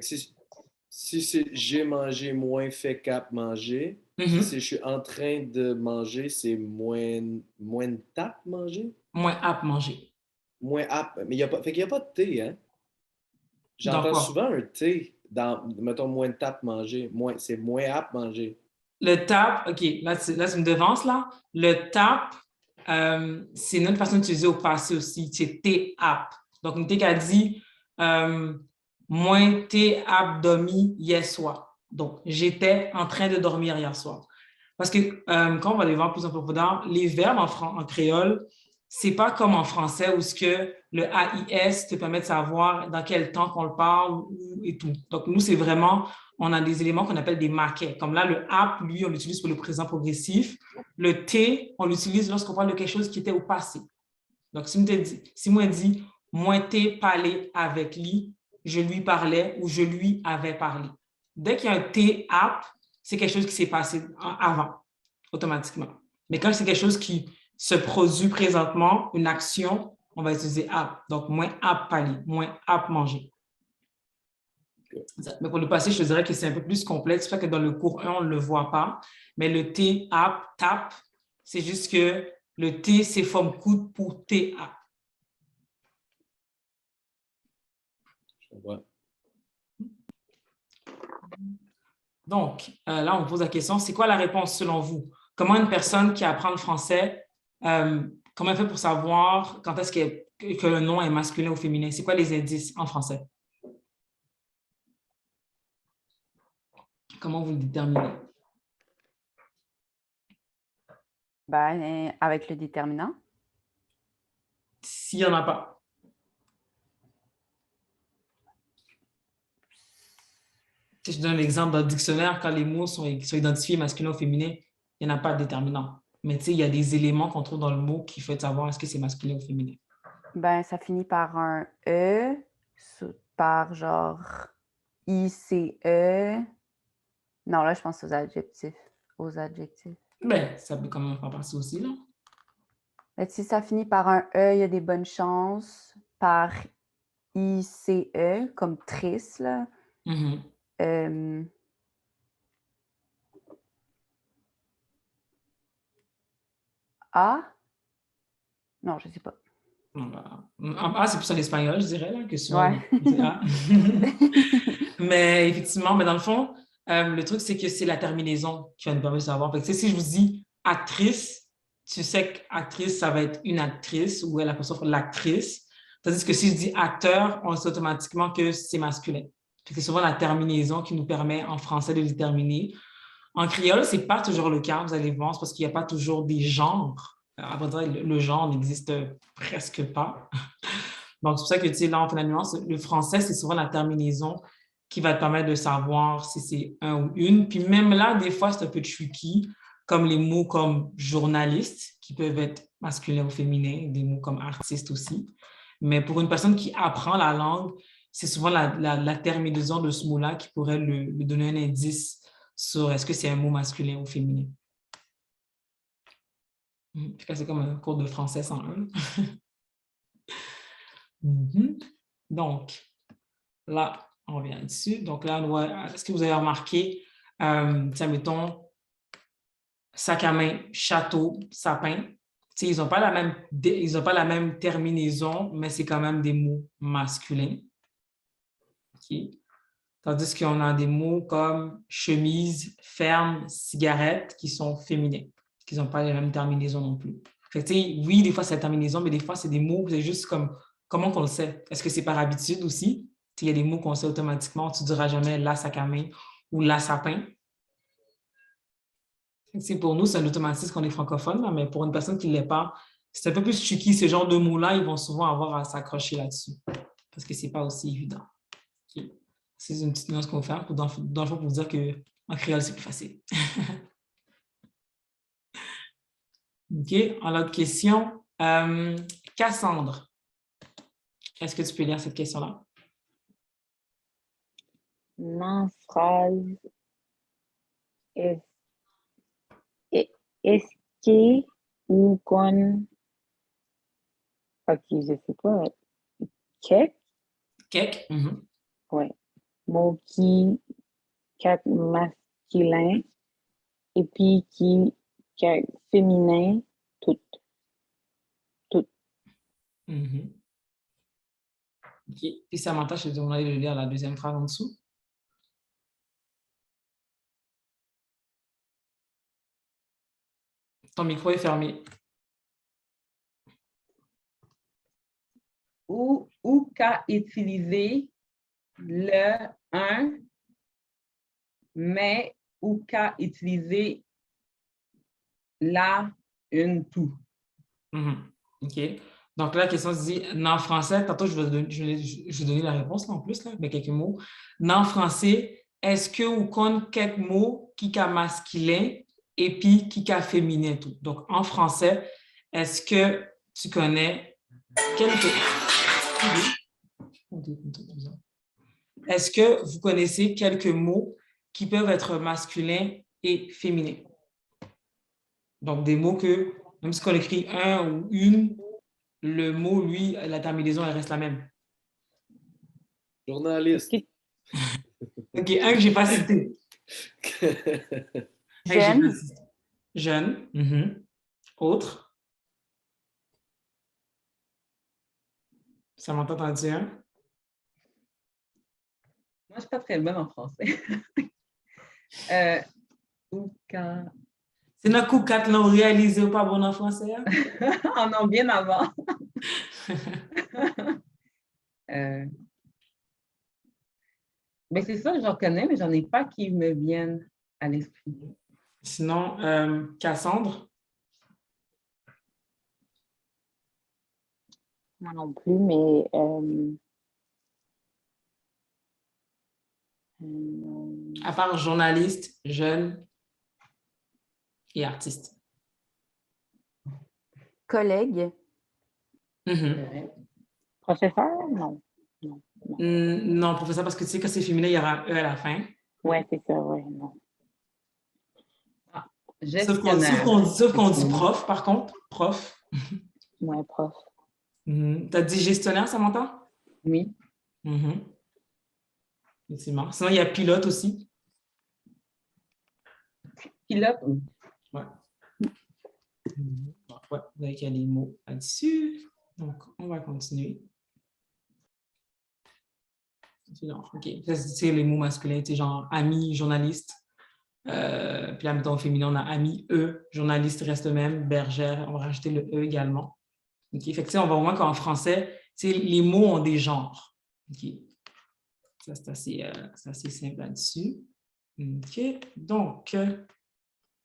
Si c'est « j'ai mangé », moins fait qu'à manger. Si c'est « je suis en train de manger », c'est moins tape manger? Moins app manger. Moins app. Mais fait qu'il n'y a pas de T, hein? J'entends souvent un T dans, mettons, moins de tape manger. C'est moins app manger. Le tap, OK, là, c'est une devance, là. Le tap, c'est notre façon d'utiliser au passé aussi. C'est T-app. Donc, une T qui a dit moins T-app dormi hier soir. Donc, j'étais en train de dormir hier soir. Parce que quand on va les voir plus en profondeur, les verbes en créole, c'est pas comme en français où ce que le AIS te permet de savoir dans quel temps qu'on le parle et tout. Donc, nous, c'est vraiment, on a des éléments qu'on appelle des maquets. Comme là, le app, lui, on l'utilise pour le présent progressif. Le T, on l'utilise lorsqu'on parle de quelque chose qui était au passé. Donc, si moi, je dis « moi, t'ai parlé avec lui », je lui parlais ou je lui avais parlé. Dès qu'il y a un T ap, c'est quelque chose qui s'est passé avant, automatiquement. Mais quand c'est quelque chose qui se produit présentement, une action, on va utiliser ap. Donc, moins ap parler, moins ap manger. Mais pour le passé, je te dirais que c'est un peu plus complexe. C'est pour ça que dans le cours 1, on ne le voit pas. Mais le T, ap, tap, c'est juste que le T, c'est forme coude pour T, ap. Je vois. Donc, là, on pose la question, c'est quoi la réponse selon vous? Comment une personne qui apprend le français, comment elle fait pour savoir quand est-ce que le nom est masculin ou féminin? C'est quoi les indices en français? Comment vous le déterminez? Ben, avec le déterminant. S'il n'y en a pas. Si je donne un exemple dans le dictionnaire, quand les mots sont identifiés masculin ou féminin, il n'y en a pas de déterminant. Mais tu sais, il y a des éléments qu'on trouve dans le mot qui fait savoir est-ce que c'est masculin ou féminin. Ben, ça finit par un E, par genre ICE. Non, là, je pense aux adjectifs. Ben, ça peut quand même faire partie aussi, là. Ben, si ça finit par un E, il y a des bonnes chances. Par ICE, comme triste, là. A? Non, je ne sais pas. C'est plus en espagnol, je dirais, là, que souvent. Ouais. Mais effectivement, mais dans le fond, le truc, c'est que c'est la terminaison qui va nous permettre de savoir. Fait que, si je vous dis actrice, tu sais qu'actrice, ça va être une actrice ou elle apostrophe l'actrice. Tandis que si je dis acteur, on sait automatiquement que c'est masculin. C'est souvent la terminaison qui nous permet en français de déterminer. En créole, ce n'est pas toujours le cas, vous allez voir, c'est parce qu'il n'y a pas toujours des genres. À vrai dire, le genre n'existe presque pas. Donc, c'est pour ça que, tu sais, là, on fait la nuance. Le français, c'est souvent la terminaison qui va te permettre de savoir si c'est un ou une. Puis même là, des fois, c'est un peu tricky, comme les mots comme journaliste, qui peuvent être masculins ou féminins, des mots comme artiste aussi. Mais pour une personne qui apprend la langue, c'est souvent la terminaison de ce mot-là qui pourrait lui donner un indice sur est-ce que c'est un mot masculin ou féminin. C'est comme un cours de français 101. Donc, là, on revient dessus. Donc là, est-ce que vous avez remarqué, mettons, sac à main, château, sapin. Ils n'ont pas la même terminaison, mais c'est quand même des mots masculins. Okay. Tandis qu'on a des mots comme chemise, ferme, cigarette qui sont féminins, qui n'ont pas la même terminaison non plus. Fait que, oui, des fois, c'est la terminaison, mais des fois, c'est des mots, c'est juste comme, comment qu'on le sait? Est-ce que c'est par habitude aussi? Il y a des mots qu'on sait automatiquement, tu ne diras jamais la sac à main ou la sapin. Pour nous, c'est un automatisme qu'on est francophone, là, mais pour une personne qui ne l'est pas, c'est un peu plus tricky. Ce genre de mots-là, ils vont souvent avoir à s'accrocher là-dessus parce que ce n'est pas aussi évident. Okay. C'est une petite nuance qu'on va faire dans le fond pour vous dire qu'en créole, c'est plus facile. OK. En l'autre question, Cassandre, est-ce que tu peux lire cette question-là? Non, phrase. Est-ce que ou qu'on. Ok, je sais pas. Kek? Kek? Oui. Mot qui quatre masculin et puis qui féminin, tout. Tout. OK. Puis Samantha, je te demanderai de lire la deuxième phrase en dessous. Ton micro est fermé. Ou qu'à utiliser le un, mais ou qu'à utiliser la, une, tout. OK. Donc là, la question se dit, en français, tantôt, je vais donner la réponse là, en plus, là, mais quelques mots. En français, est-ce que ou qu'on quelques mots qui sont masculin et puis qui sont féminin tout? Donc, en français, est-ce que tu connais quelques... est-ce que vous connaissez quelques mots qui peuvent être masculins et féminins? Donc, des mots que, même si on écrit un ou une, le mot, lui, la terminaison, elle reste la même. Journaliste. OK, un que j'ai pas cité. Un que j'ai pas Jeune, cité. Jeune. Mhm. Autre. Ça m'entend t'en dire un? Moi, je suis pas très bonne en français. Ou quand... C'est notre coup 4 l'ont réalisé ou pas bon en français? Hein? Oh non, bien avant. Mais c'est ça, j'en connais, mais j'en ai pas qui me viennent à l'esprit. Sinon, Cassandre. Moi non plus, mais À part journaliste, jeune et artiste. collègue, Mhm. professeur? Non. Non. Non, professeur, parce que tu sais, quand c'est féminin, il y aura un E à la fin. Ouais, c'est ça, ouais, non. Gestionnaire. Sauf qu'on dit prof, par contre. Prof. Ouais, prof. Tu as dit gestionnaire, ça m'entend? Oui. Effectivement. Sinon, il y a pilote aussi. Pilote. Ouais. Ouais, vous voyez qu'il y a les mots là-dessus. Donc, on va continuer. OK. C'est les mots masculins, tu sais, genre ami, journaliste. Puis là, mettons, au féminin, on a ami, E, journaliste reste le même, bergère, on va rajouter le E également. OK. Fait que, on va voir qu'en français, les mots ont des genres. OK. Ça, c'est assez simple là-dessus. OK. Donc, là,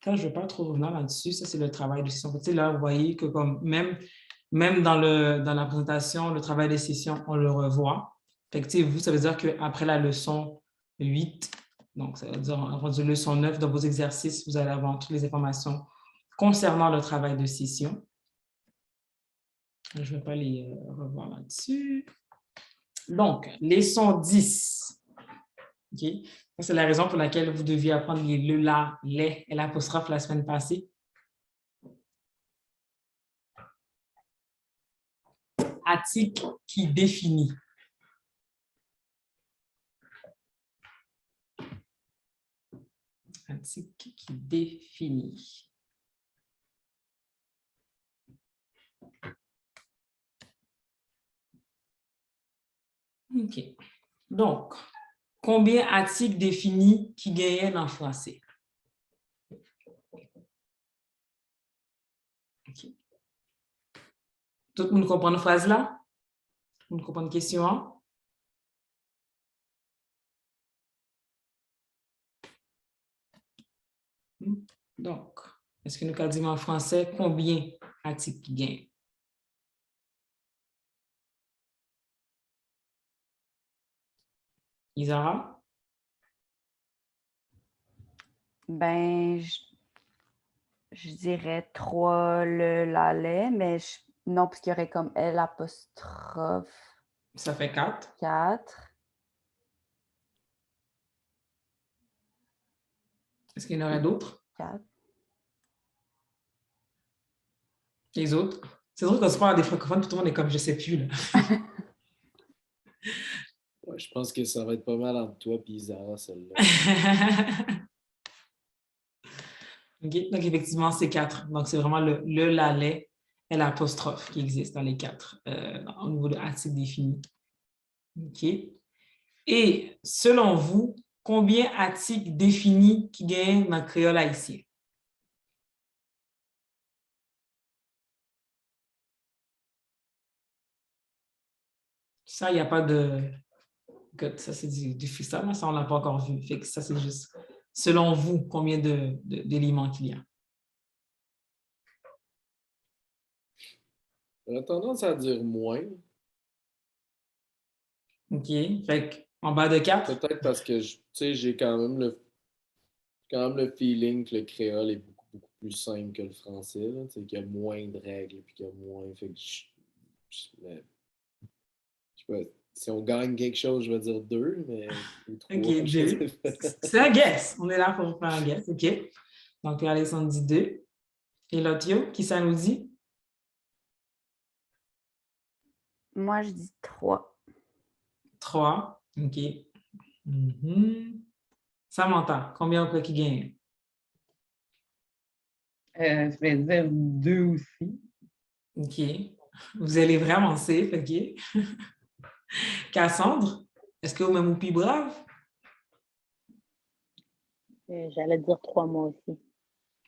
je ne vais pas trop revenir là-dessus. Ça, c'est le travail de session. Là, vous voyez que comme même dans la présentation, le travail des sessions, on le revoit. Fait que, vous, ça veut dire qu'après la leçon 8, donc ça veut dire en leçon 9, dans vos exercices, vous allez avoir toutes les informations concernant le travail de session. Je ne vais pas les revoir là-dessus. Donc, leçon 10. OK? C'est la raison pour laquelle vous deviez apprendre les le, la, les et l'apostrophe la semaine passée. Article qui définit. Article qui définit. OK. Donc, combien articles définis qui gagnent en français? OK. Tout le monde comprend une phrase là? Tout le monde comprend une question? Hein? Donc, est-ce que nous allons dire en français combien articles qui gagnent? Isara? ben, je dirais 3 le la lait, mais non, parce qu'il y aurait comme L apostrophe Ça fait 4. 4. Est-ce qu'il y en aurait d'autres? 4. Les autres? C'est drôle qu'on se parle à des francophones, tout le monde est comme je sais plus. Là. Ouais, je pense que ça va être pas mal entre toi et Isara, celle-là. Okay. Donc, effectivement, c'est 4. Donc, c'est vraiment le la, les et l'apostrophe qui existe dans les 4 au niveau de article défini. OK. Et selon vous, combien articles définis qui gagnent dans le créole haïtien? Ça, il n'y a pas de... Ça, c'est du freestyle, mais ça, on ne l'a pas encore vu. Fait que ça, c'est juste, selon vous, combien d'éléments qu'il y a? J'aurais tendance à dire moins. OK. Fait en bas de 4? Peut-être parce que j'ai quand même le feeling que le créole est beaucoup, beaucoup plus simple que le français. Là, qu'il y a moins de règles puis qu'il y a moins. Fait que mais, je sais pas, Si on gagne quelque chose, je vais dire 2, mais ou 3. OK, 2. C'est un guess. On est là pour faire un guess. OK. Donc, Pierre-Alexandre dit 2. Et l'autre, yo, qui ça nous dit? Moi, je dis 3. 3. OK. Samantha, combien on peut qui gagne? Je vais dire 2 aussi. OK. Vous allez vraiment safe, OK. Cassandre, est-ce que vous même ou plus brave? J'allais dire 3 mois aussi.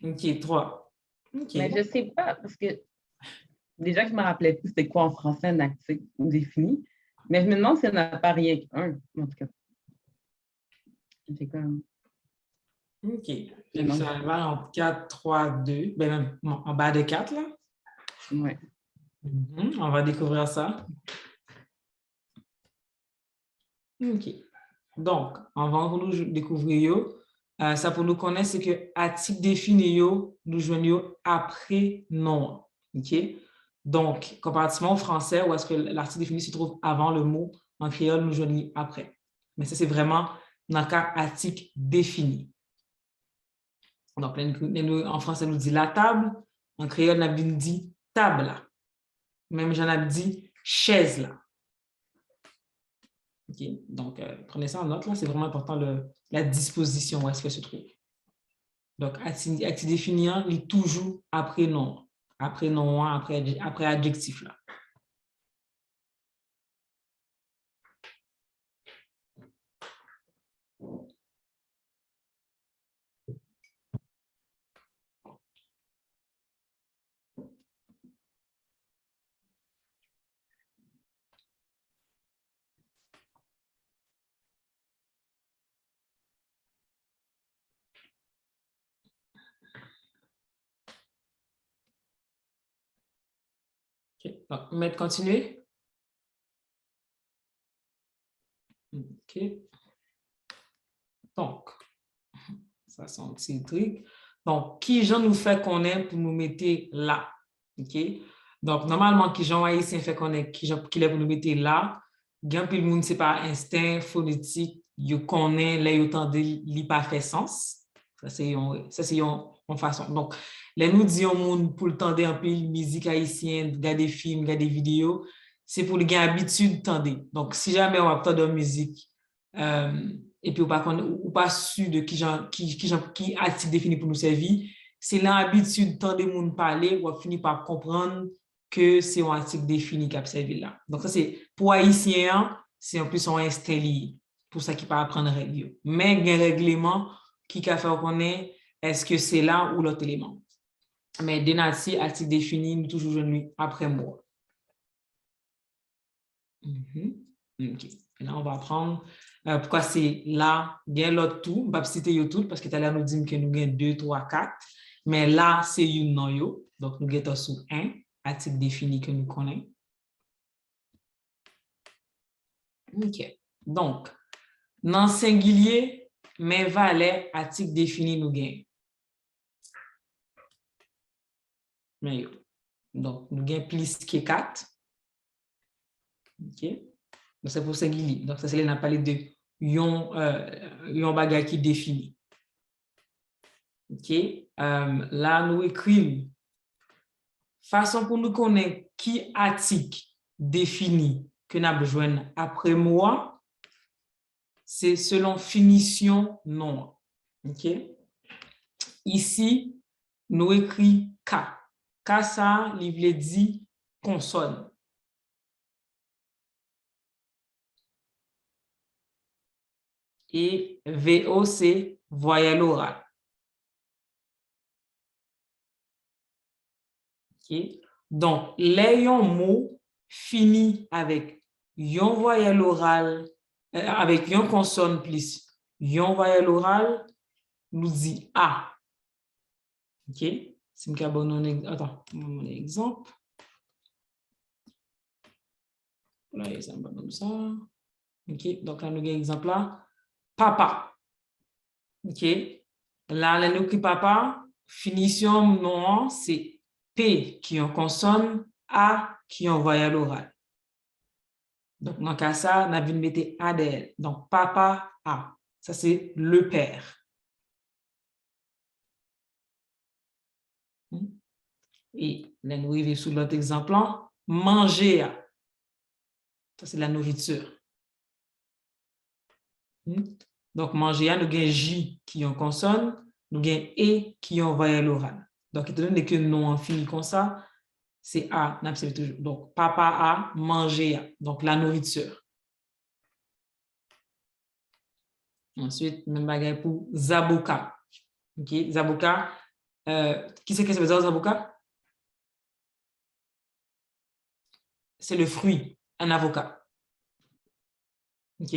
OK, 3. OK. Mais je ne sais pas, parce que déjà que je ne me rappelais plus c'était quoi en français un actif ou défini, mais je me demande s'il n'y en a pas rien qu'un, en tout cas. J'ai comme... OK. Ça va en 4, 3, 2. Ben même en bas de 4, là. Ouais. On va découvrir ça. OK. Donc, avant que nous découvrions, ça pour nous connaître, c'est que article défini, nous joignons après non. OK? Donc, comparativement au français, où est-ce que l'article défini se trouve avant le mot, en créole, nous joignons après. Mais ça, c'est vraiment dans le cas article défini. Donc, en français, nous dit la table. En créole, on a bien dit table là. Même j'en ai dit chaise là. OK? Donc, prenez ça en note là, c'est vraiment important la disposition où est-ce qu'elle se trouve. Donc, article défini, il est toujours après nom. Après nom, après adjectif là. OK. Donc, maître, continuez. OK. Donc, ça c'est un petit truc. Donc, qui j'en nous fait connaître pour nous mettre là? OK? Donc, normalement, qui j'en haïtien fait connaître qui est pour nous mettre là? Gan pile monde, c'est par instinct phonétique, yo connaît, là, yo tande, li pas fait sens. Ça, c'est une façon. Donc, là, nous disons monde pour le tendre un peu musique haïtienne, regarder films, regarder vidéos, c'est pour les gars habitude de tendre. Donc, si jamais on va tendre musique, et puis ou pas sûr de qui article défini pour nous servir, c'est l'habitude tant de monde parler ou finir par comprendre que c'est un article défini qui a servi là. Donc ça c'est pour haïtien, c'est en plus un instinct lié pour ça qui pas apprendre règle. Mais il y a un règlement qui a fait connaître est-ce que c'est là ou l'autre élément. Mais dénati article défini nous toujours jeune après moi. OK. Et là on va prendre pourquoi c'est là, bien l'autre tout, je ne vais pas citer tout parce que tu as nous dit que nous avons 2, 3, 4, mais là, c'est une non yo, donc nous avons sous 1, article défini que nous connaissons. OK. Donc, dans singulier, mais valet, article défini nous gagne. Mais yo. Donc, nous avons plus que 4. OK. Donc, c'est pour singulier. Donc, ça, c'est là, on a parlé de yon bagay qui défini. OK? Là, nous écrivons façon pour nous connaître qui article défini que nous avons besoin après moi, c'est selon finition non. OK? Ici, nous écrivons K. K, ça, il veut dire consonne. Et VO, c'est voyelle orale. Okay. Donc, les mots fini avec yon voyelle orale, avec yon consonne plus yon voyelle orale, nous dit A. OK? Si je vais attends, un exemple. Là, il y a comme ça. OK? Donc, là, nous avons un exemple là. Papa. OK? Là, nous écrit papa. Finition non, c'est P qui est en consonne, A qui est en voyelle orale. Donc, dans le cas ça, on a vu mettre A derrière. Donc, papa a. Ça, c'est le père. Et là, nous arrivons sur l'autre exemple. Manger a. Ça, c'est la nourriture. Donc, manger a, nous avons J qui en consonne, nous avons E qui en voyelle orale. Donc, étant donné que nous en finit comme ça, c'est A, n'absolu toujours. Donc, papa a, manger a. Donc, la nourriture. Ensuite, même bagaille pour zaboka. OK, zaboka. Qui c'est que ça veut dire zaboka? C'est le fruit, un avocat. OK?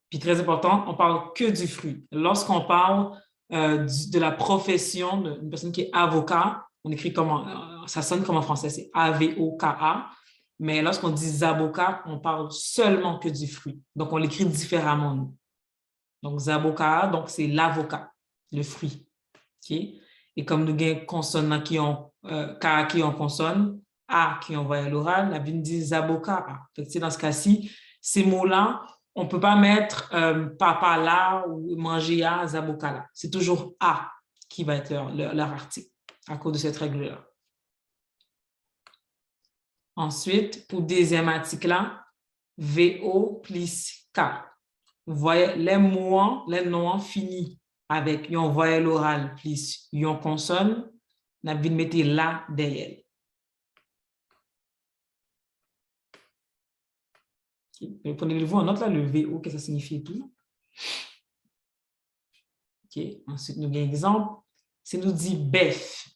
Puis très important, on parle que du fruit. Lorsqu'on parle de la profession d'une personne qui est avocat, on écrit comment? Ça sonne comme en français, c'est A-V-O-K-A. Mais lorsqu'on dit zaboka, on parle seulement que du fruit. Donc, on l'écrit différemment. Donc, zaboka, donc c'est l'avocat, le fruit. Okay? Et comme nous avons consonnes qui ont K qui ont consonne, A qui ont voyelle orale, la Bible dit zaboka. Dans ce cas-ci, ces mots-là, on ne peut pas mettre papa là ou manger à zaboka là. C'est toujours A qui va être leur article à cause de cette règle-là. Ensuite, pour deuxième article-là, VO plus K. Vous voyez, les noms finis avec une voyelle orale plus une consonne, on a besoin de mettre là derrière. Okay. Prenez-vous en note là, le VO, qu'est-ce que ça signifie tout. Okay. Ensuite, nous avons un exemple. C'est nous dit bef.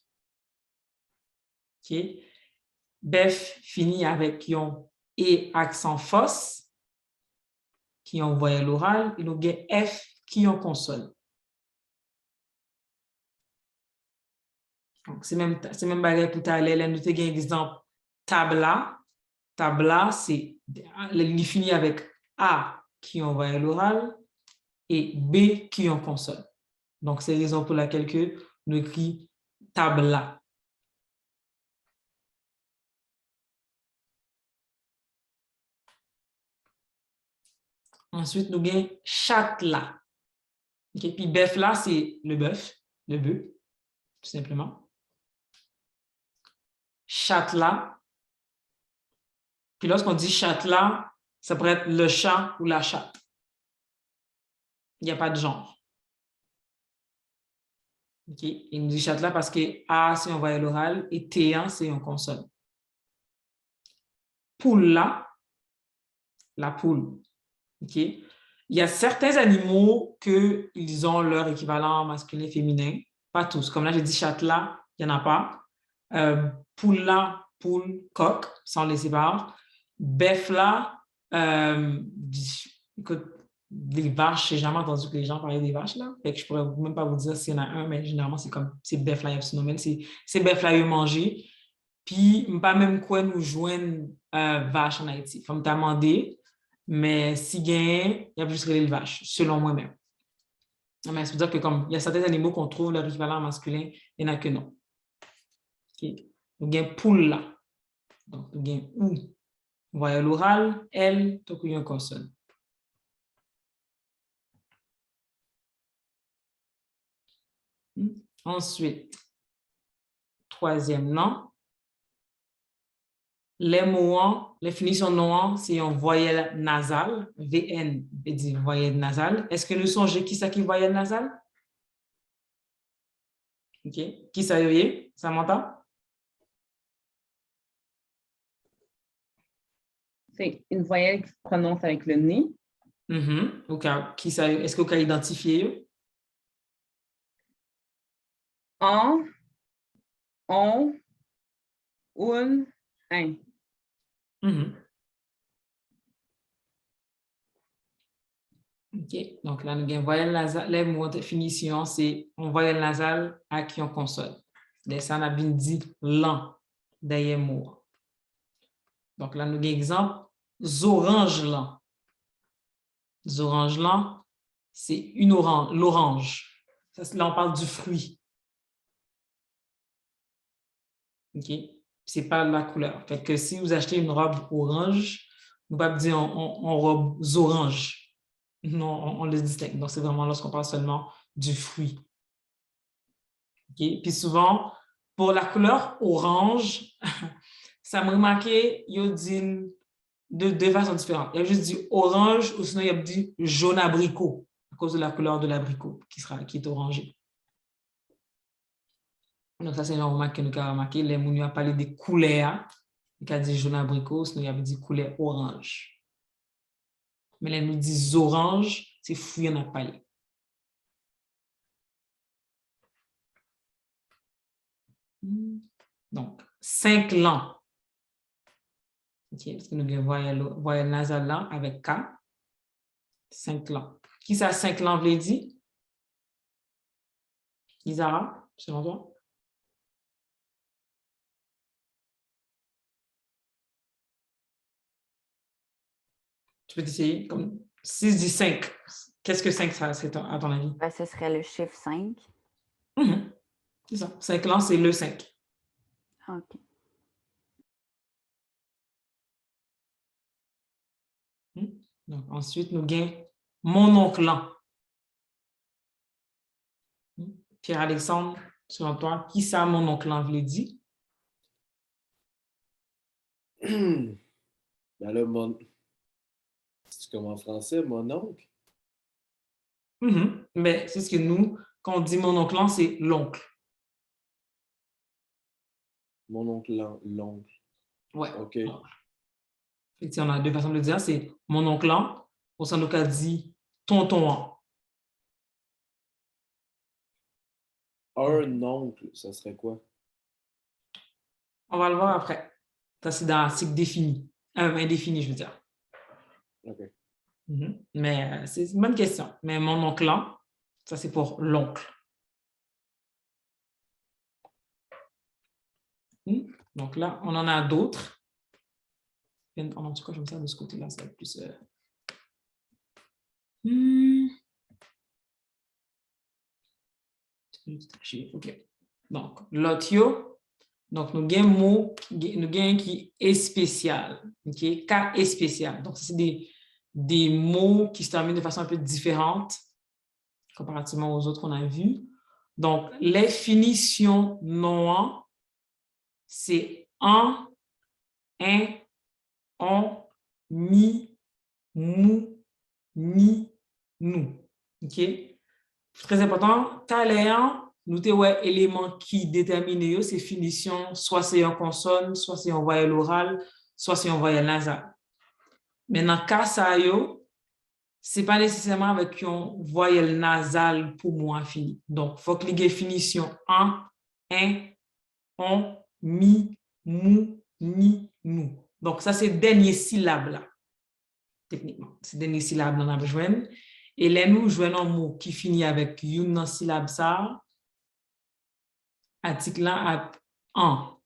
Okay. Bef finit avec un E accent fausse, qui ont voyelle orale, et nous avons F qui ont consonne. C'est même bagage pour t'aller. Là, nous avons un exemple tabla. Tabla, c'est il finit avec A qui ont voyelle orale et B qui ont consonne. Donc, c'est la raison pour laquelle nous écrivons tabla. Ensuite, nous avons chatla. Okay? Puis bœuf là, c'est le bœuf, tout simplement. Chatla. Puis lorsqu'on dit chatla, ça pourrait être le chat ou la chatte. Il n'y a pas de genre. Okay? Il nous dit chatla parce que A, c'est un voyelle orale et T1, c'est un consonne. Poule là, la poule. Okay? Il y a certains animaux qu'ils ont leur équivalent masculin et féminin. Pas tous. Comme là, j'ai dit chatla, il n'y en a pas. Poule là, poule, coq, ça on les sépare. Bœuf là, écoute, des vaches, j'ai jamais entendu que les gens parlaient des vaches là. Fait que je pourrais même pas vous dire s'il y en a un, mais généralement c'est bœuf là, c'est bœuf là, manger. Puis, pas même quoi nous joindre vache en Haïti. Faut me demander. Mais si gain, il y a plus que les vaches, selon moi-même. Mais ça veut dire que comme il y a certains animaux qu'on trouve leur équivalent masculin, il n'y en a que non. Okay. Donc, il y a poule là. Donc, il y a ou. Voyelle orale, L, donc il y a une consonne. Ensuite, troisième nom. Les mots, les finitions de noms, c'est une voyelle nasale, VN, veut dire voyelle nasale. Est-ce que nous songez qui c'est qui voyelle nasale? OK. Qui ça y est? Ça m'entend? C'est une voyelle qui se prononce avec le nez. Qui ça, est-ce que vous pouvez identifier? En, on, un. OK. Donc là, nous avons voyelle nasale. Les mots de finition, c'est une voyelle nasale à qui on consonne. Ça, on a bien dit lent derrière mot. Donc là, nous avons exemple orange lent. Orange lent, c'est l'orange. Là, on parle du fruit. OK? C'est pas la couleur. Fait que si vous achetez une robe orange, Nous ne pouvons pas dire on robe oranges. Non, on le distingue. Donc, c'est vraiment lorsqu'on parle seulement du fruit. Okay? Puis souvent, pour la couleur orange, ça m'a remarqué, il y a dit de deux façons différentes. Il y a juste dit orange ou sinon il y a dit jaune abricot à cause de la couleur de l'abricot qui est orangé. Donc, ça, c'est une remarque que nous avons remarqué. Les gens ont parlé des couleurs. Il a dit jaune abricot, sinon il avait dit couleur orange. Mais là, nous dit orange, c'est fruit en a parlé. Donc, 5 langues. OK, parce que nous avons voyelle nasale là avec K. 5 langues. Qui ça, 5 langues, veut dire? Isara, selon toi? Tu peux essayer? Comme, si je dis 5, qu'est-ce que 5, ça, c'est à ton avis? Ben, ce serait le chiffre 5. C'est ça. 5 langues, c'est le 5. OK. Donc, ensuite, nous gagnons mon oncle. Pierre-Alexandre, selon toi, qui ça, mon oncle, veut dire? Ben là, c'est comme en français, mon oncle. Mais c'est ce que nous, quand on dit mon oncle, c'est l'oncle. Mon oncle, l'oncle. Ouais. OK. Et on a deux façons de le dire, c'est mon oncle, au sens où on dit tonton. Un oncle, ça serait quoi? On va le voir après. Ça, c'est dans l'article défini. Indéfini, je veux dire. OK. Mais c'est une bonne question. Mais mon oncle, ça, c'est pour l'oncle. Donc là, on en a d'autres. En tout cas, je me sers de ce côté-là, ça va être plus... OK. Donc, l'autre, donc nous avons un mot qui est spécial. OK? Cas est spécial. Donc, c'est des mots qui se terminent de façon un peu différente comparativement aux autres qu'on a vus. Donc, les finitions non, c'est un, on, mi, mou, ni, nous. OK? Très important, taléant, nous avons un élément qui détermine ces finitions, soit c'est en consonne, soit c'est en voyelle orale, soit c'est en voyelle nasale. Maintenant, cas ça, ce n'est pas nécessairement avec une voyelle nasale pour moi fini. Donc, il faut que les finitions en, on, mi, mou, ni, nous. Donc, ça, c'est dernier syllabe là, techniquement. C'est dernier syllabe là, on a besoin. Et là, nous jouons un mot qui finit avec une syllabe ça, article là à en.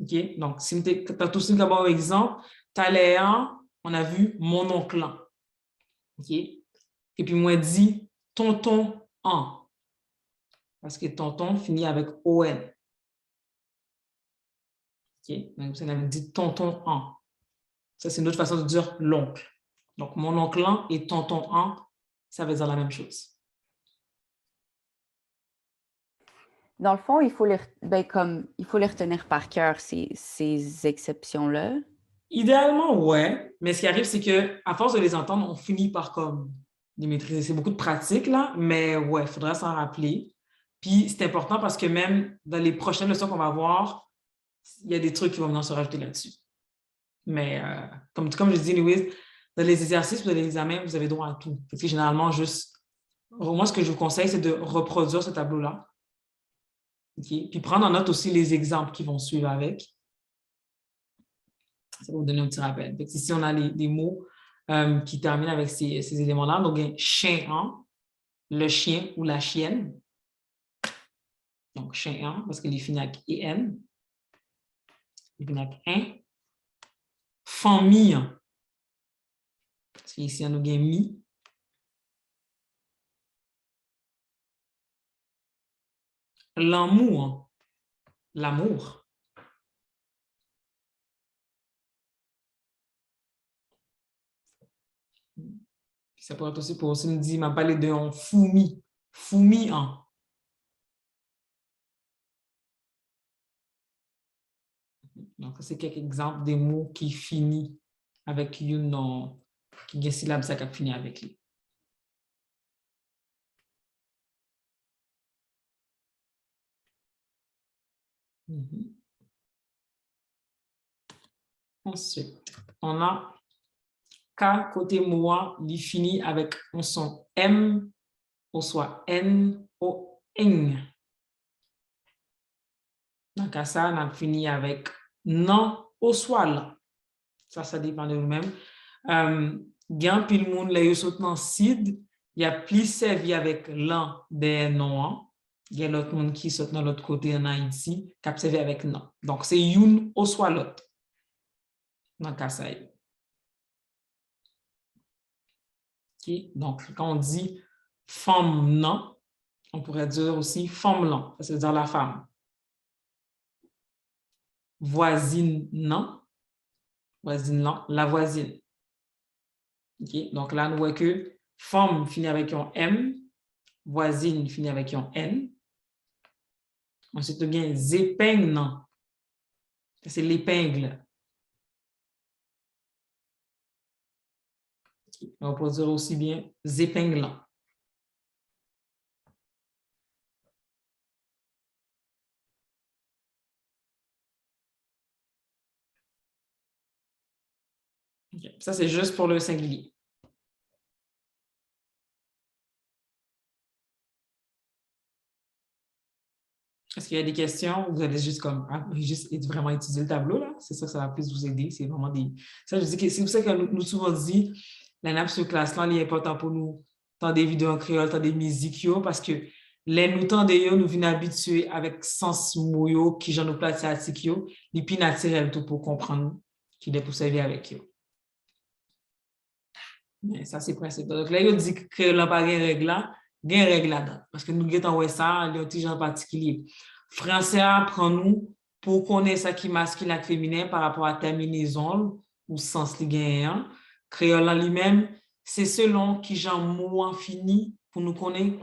OK? Donc, si tu as tout d'abord exemple, tu as les on a vu mon oncle. OK? Et puis, moi, dit tonton en. Parce que tonton finit avec on. OK? Donc, ça avait dit tonton en. Ça, c'est une autre façon de dire l'oncle. Donc, mon oncle et tonton en, ça veut dire la même chose. Dans le fond, il faut les retenir par cœur, ces exceptions-là. Idéalement, ouais. Mais ce qui arrive, c'est qu'à force de les entendre, on finit par comme les maîtriser. C'est beaucoup de pratique, là, mais ouais, il faudra s'en rappeler. Puis c'est important parce que même dans les prochaines leçons qu'on va voir, il y a des trucs qui vont venir se rajouter là-dessus. Mais comme je dis, Louise, dans les exercices, dans les examens, vous avez droit à tout. Parce que généralement, moi, ce que je vous conseille, c'est de reproduire ce tableau-là. Okay? Puis prendre en note aussi les exemples qui vont suivre avec. Ça va vous donner un petit rappel. Donc, ici, on a des mots qui terminent avec ces éléments-là. Donc, chien, le chien ou la chienne. Donc, chien, parce que les finit avec en. Les finit avec un. Famille. Parce qu'ici, on a mi. L'amour. L'amour. Ça pourrait être aussi pour aussi me dire, m'a parlé de un fourmi. Fourmi en. Donc, c'est quelques exemples des mots qui finissent avec une non, qui ont syllabe ça qui finit avec lui. Ensuite, on a K côté moi, il finit avec un son M, ou soit N, ou N. Donc, à ça, on a fini avec non, ou soit là. Ça dépend de nous-mêmes. Il y a un pile monde, là, ils sont dans CID, il y a plus servi avec l'un des noms. Il y a l'autre monde qui saute dans l'autre côté en Haïti, qui a servi avec non. Donc, c'est une ou soit l'autre. Dans le cas ça. Okay. Donc, quand on dit femme non, on pourrait dire aussi femme non, ça veut dire la femme. Voisine non, voisine non, la voisine. Okay. Donc là, nous voyons que femme finit avec un M, voisine finit avec un N. Ensuite, il y a épingle non. C'est l'épingle. Okay. On peut dire aussi bien épinglant. Okay. Ça, c'est juste pour le singulier. Est-ce qu'il y a des questions? Vous allez juste comme juste vraiment étudier le tableau, là? C'est ça va plus vous aider. C'est vraiment des. Ça, je dis que c'est pour ça que nous souvent dit la nappe sur classe là, il est important pour nous dans des vidéos en créole, dans des musiques, parce que les nous temps d'ailleurs, nous venons habitués avec sens moyo qui j'en nous place à yo, les plus naturel tout pour comprendre qu'il est pour servir avec eux. Mais ça, c'est le principe. Donc là, il dit que n'a pas de règle là. Il y a une règle là-dedans. Parce que nous avons ça, il y a un petit genre particulier. Français apprend nous pour connaître ça qui est masculin et féminin par rapport à terminaison ou sens li gagnant. Créole en lui-même, c'est selon qui genre mot fini pour nous connaître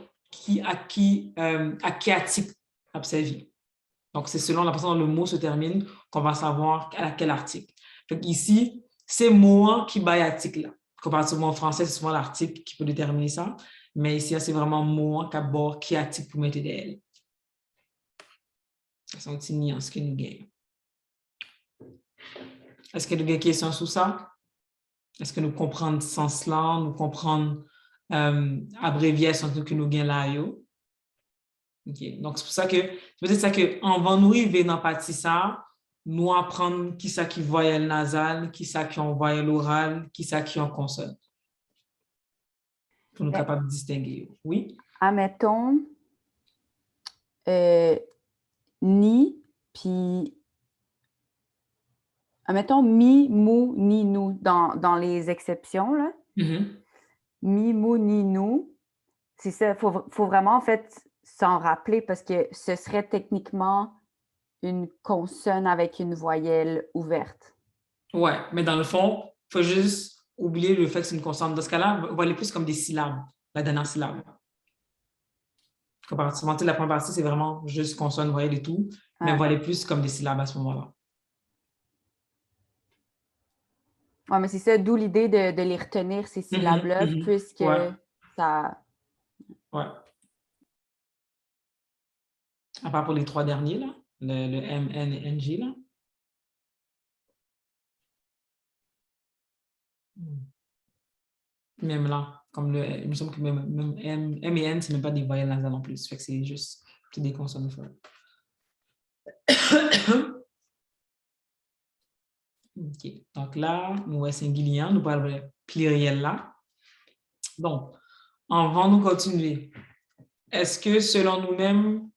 à qui article observé. Donc, c'est selon la façon dont le mot se termine qu'on va savoir à quel article. Donc, ici, c'est mot qui baille article là. Comparativement au français, c'est souvent l'article qui peut déterminer ça. Mais ici, c'est vraiment mot qui article pour mettre d'elle. Ça, c'est une petite nuance que nous gagnons. Est-ce que vous avez des questions sur ça? Est-ce que nous comprenons ce sens-là? Nous comprenons l'abréviation que nous gagnons là? Okay. Donc, c'est pour ça que, peut-être ça que, on va nous arriver dans la partie ça, nous apprendre qui ça qui voyelle nasale, qui ça qui en voyelle orale, qui ça qui en consonne. Pour nous capables de distinguer. Oui? Admettons, ni, puis, admettons, mi, mou, ni, nous, dans les exceptions, là. Mm-hmm. Mi, mou, ni, nous. C'est ça, faut vraiment, en fait, s'en rappeler parce que ce serait techniquement une consonne avec une voyelle ouverte. Ouais, mais dans le fond, il faut juste oublier le fait que c'est une consonne. Dans ce cas-là, on va aller plus comme des syllabes, la dernière syllabe. Comparativement, la première partie, c'est vraiment juste consonne, voyelle et tout, mais on va aller plus comme des syllabes à ce moment-là. Oui, mais c'est ça, d'où l'idée de les retenir, ces syllabes-là, puisque ça... Ouais. À part pour les trois derniers, là, le M, N et NG, là. Même là, comme il me semble que même M et N, ce n'est pas des voyelles nasales non plus. Fait que c'est juste des consonnes fortes. OK. Donc là, nous avons singulier, nous parlons pluriel là. Donc, avant de continuer, est-ce que selon nous-mêmes,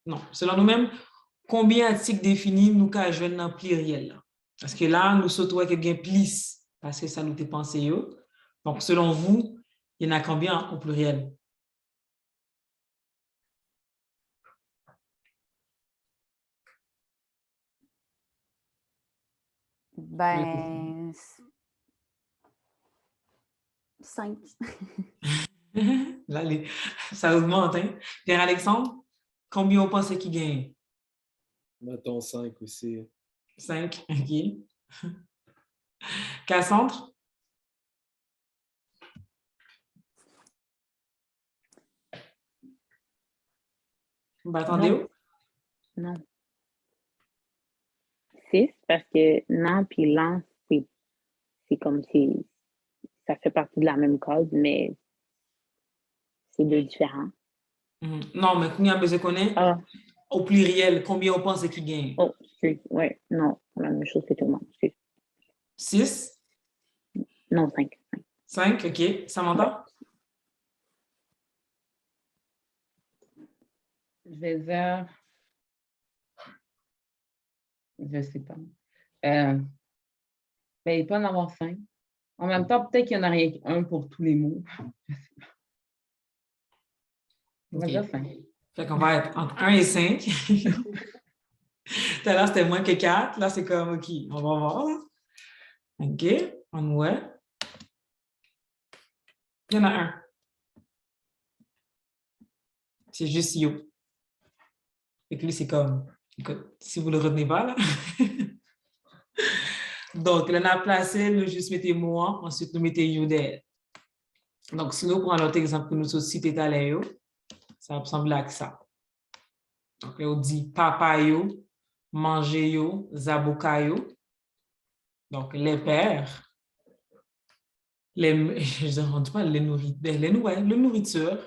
combien d'articles définis nous avons joué dans pluriel là? Parce que là, nous sautons avec bien plus, parce que ça nous fait penser. Donc, selon vous, il y en a combien au pluriel? Ben, 5. Là, ça augmente, hein? Pierre-Alexandre, combien on pense qu'il gagne? Mettons 5 aussi. 5, OK. Cassandre? Attendez. Non. 6, parce que non puis lance, c'est comme si ça fait partie de la même cause, mais c'est deux différents. Non, mais combien besoin qu'on est? Ah, Au pluriel, combien on pense qu'il gagne? oh, ouais, non, la même chose que tout le monde. 6? Non, 5. 5, OK. Samantha? Je vais dire, je sais pas. Ben, il peut en avoir 5. En même temps, peut-être qu'il y en a rien qu'un pour tous les mots. Je sais pas. On va OK. dire 5. Fait qu'on va être entre 1 et 5. Tout à l'heure, c'était moins que 4. Là, c'est comme, OK, on va voir. OK, on voit. Il y en a un. C'est juste Yo. Et que lui, c'est comme, écoute, si vous ne le retenez pas, là. Donc, là, on a placé, nous juste mettez moi, ensuite nous mettez Yo derrière. Donc, si nous prenons l'autre exemple que nous sommes cités tout à l'heure, ça ressemble à ça. Donc, là, on dit papa yo, manger yo, zaboka yo. Donc, les pères, je ne dis pas les nourritures,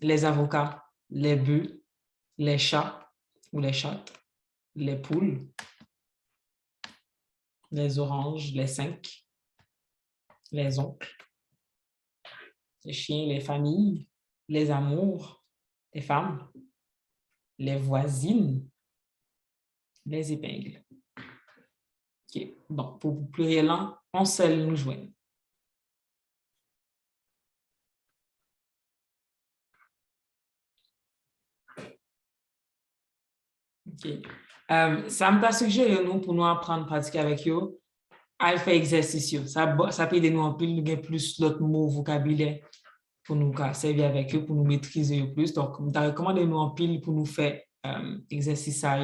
les avocats, les bœufs, les chats ou les chattes, les poules, les oranges, les 5, les oncles, les chiens, les familles, les amours, les femmes, les voisines, les épingles. OK. Bon, pour pluriel, on seul nous joignent. OK. Ça me t'a suggéré, nous, pour nous apprendre à pratiquer avec eux, à faire exercice. Ça peut aider nous en pile, nous gagner plus d'autres mots, vocabulaire pour nous servir avec eux, pour nous maîtriser plus. Donc, je recommande nous en pile pour nous faire exercice ça.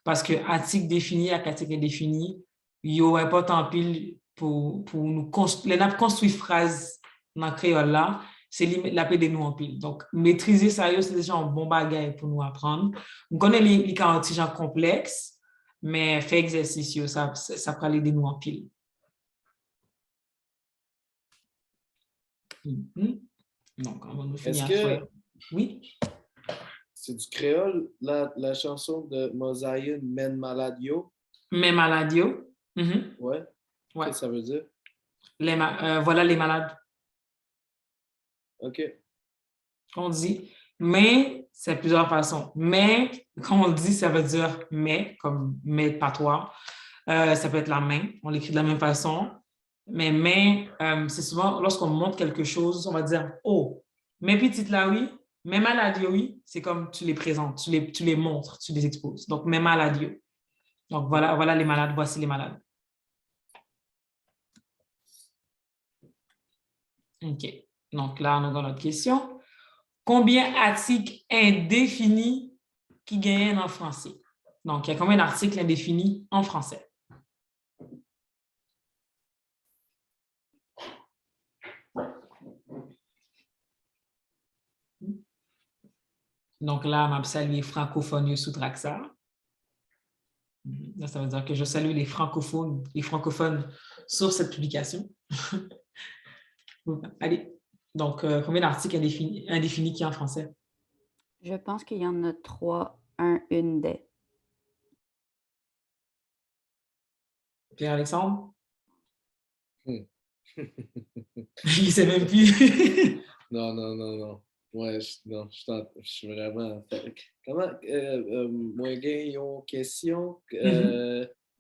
Parce que article défini à article indéfini, il est important en pile pour nous construire phrase dans le créole là, c'est l'appel de nous en pile. Donc, maîtriser ça, c'est déjà un bon bagage pour nous apprendre. On connaît les gens complexes, mais faire exercice, ça peut aider nous en pile. Donc, on va nous finir. Est-ce que oui? c'est du créole, la chanson de Mosaïen Men Maladio? Men Maladio. Ouais. Ouais. Qu'est-ce que ça veut dire? Voilà les malades. OK. On dit, mais, c'est plusieurs façons. Mais, quand on le dit, ça veut dire mais, comme mais patois. Ça peut être la main, on l'écrit de la même façon. Mais, c'est souvent, lorsqu'on montre quelque chose, on va dire, oh, mes petites là, oui, mes maladies, oui, c'est comme tu les présentes, tu les montres, tu les exposes. Donc, mes maladies. Donc, voilà les malades, voici les malades. OK. Donc, là, on a notre question. Combien d'articles indéfinis qui gagnent en français? Donc, il y a combien d'articles indéfinis en français? Donc là, je salue les francophones sous Traxa. Là, ça veut dire que je salue les francophones sur cette publication. Allez. Donc, combien d'articles indéfinis qu'il y a en français? Je pense qu'il y en a 3, une des. Pierre-Alexandre? Il ne sait même plus. Non. Ouais, je suis vraiment... Comment... moi, j'ai une question.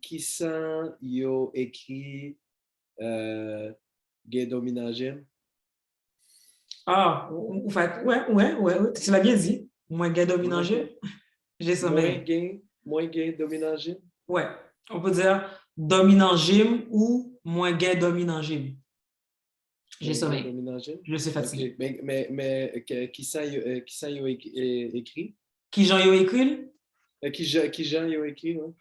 Qui sent yo écrit gay dominagem? Ah, en fait, ouais, tu l'as bien dit. Moins gay dominagé. J'ai sommeil. Moins gay dominagem? Ouais, on peut dire dominant gym ou moins gay dominant gym. J'ai sommeil. Dominangé? Je suis fatigué. OK. Qui ça y a écrit? Qui j'en ai écrit? Qui Jean y a écrit, ouais?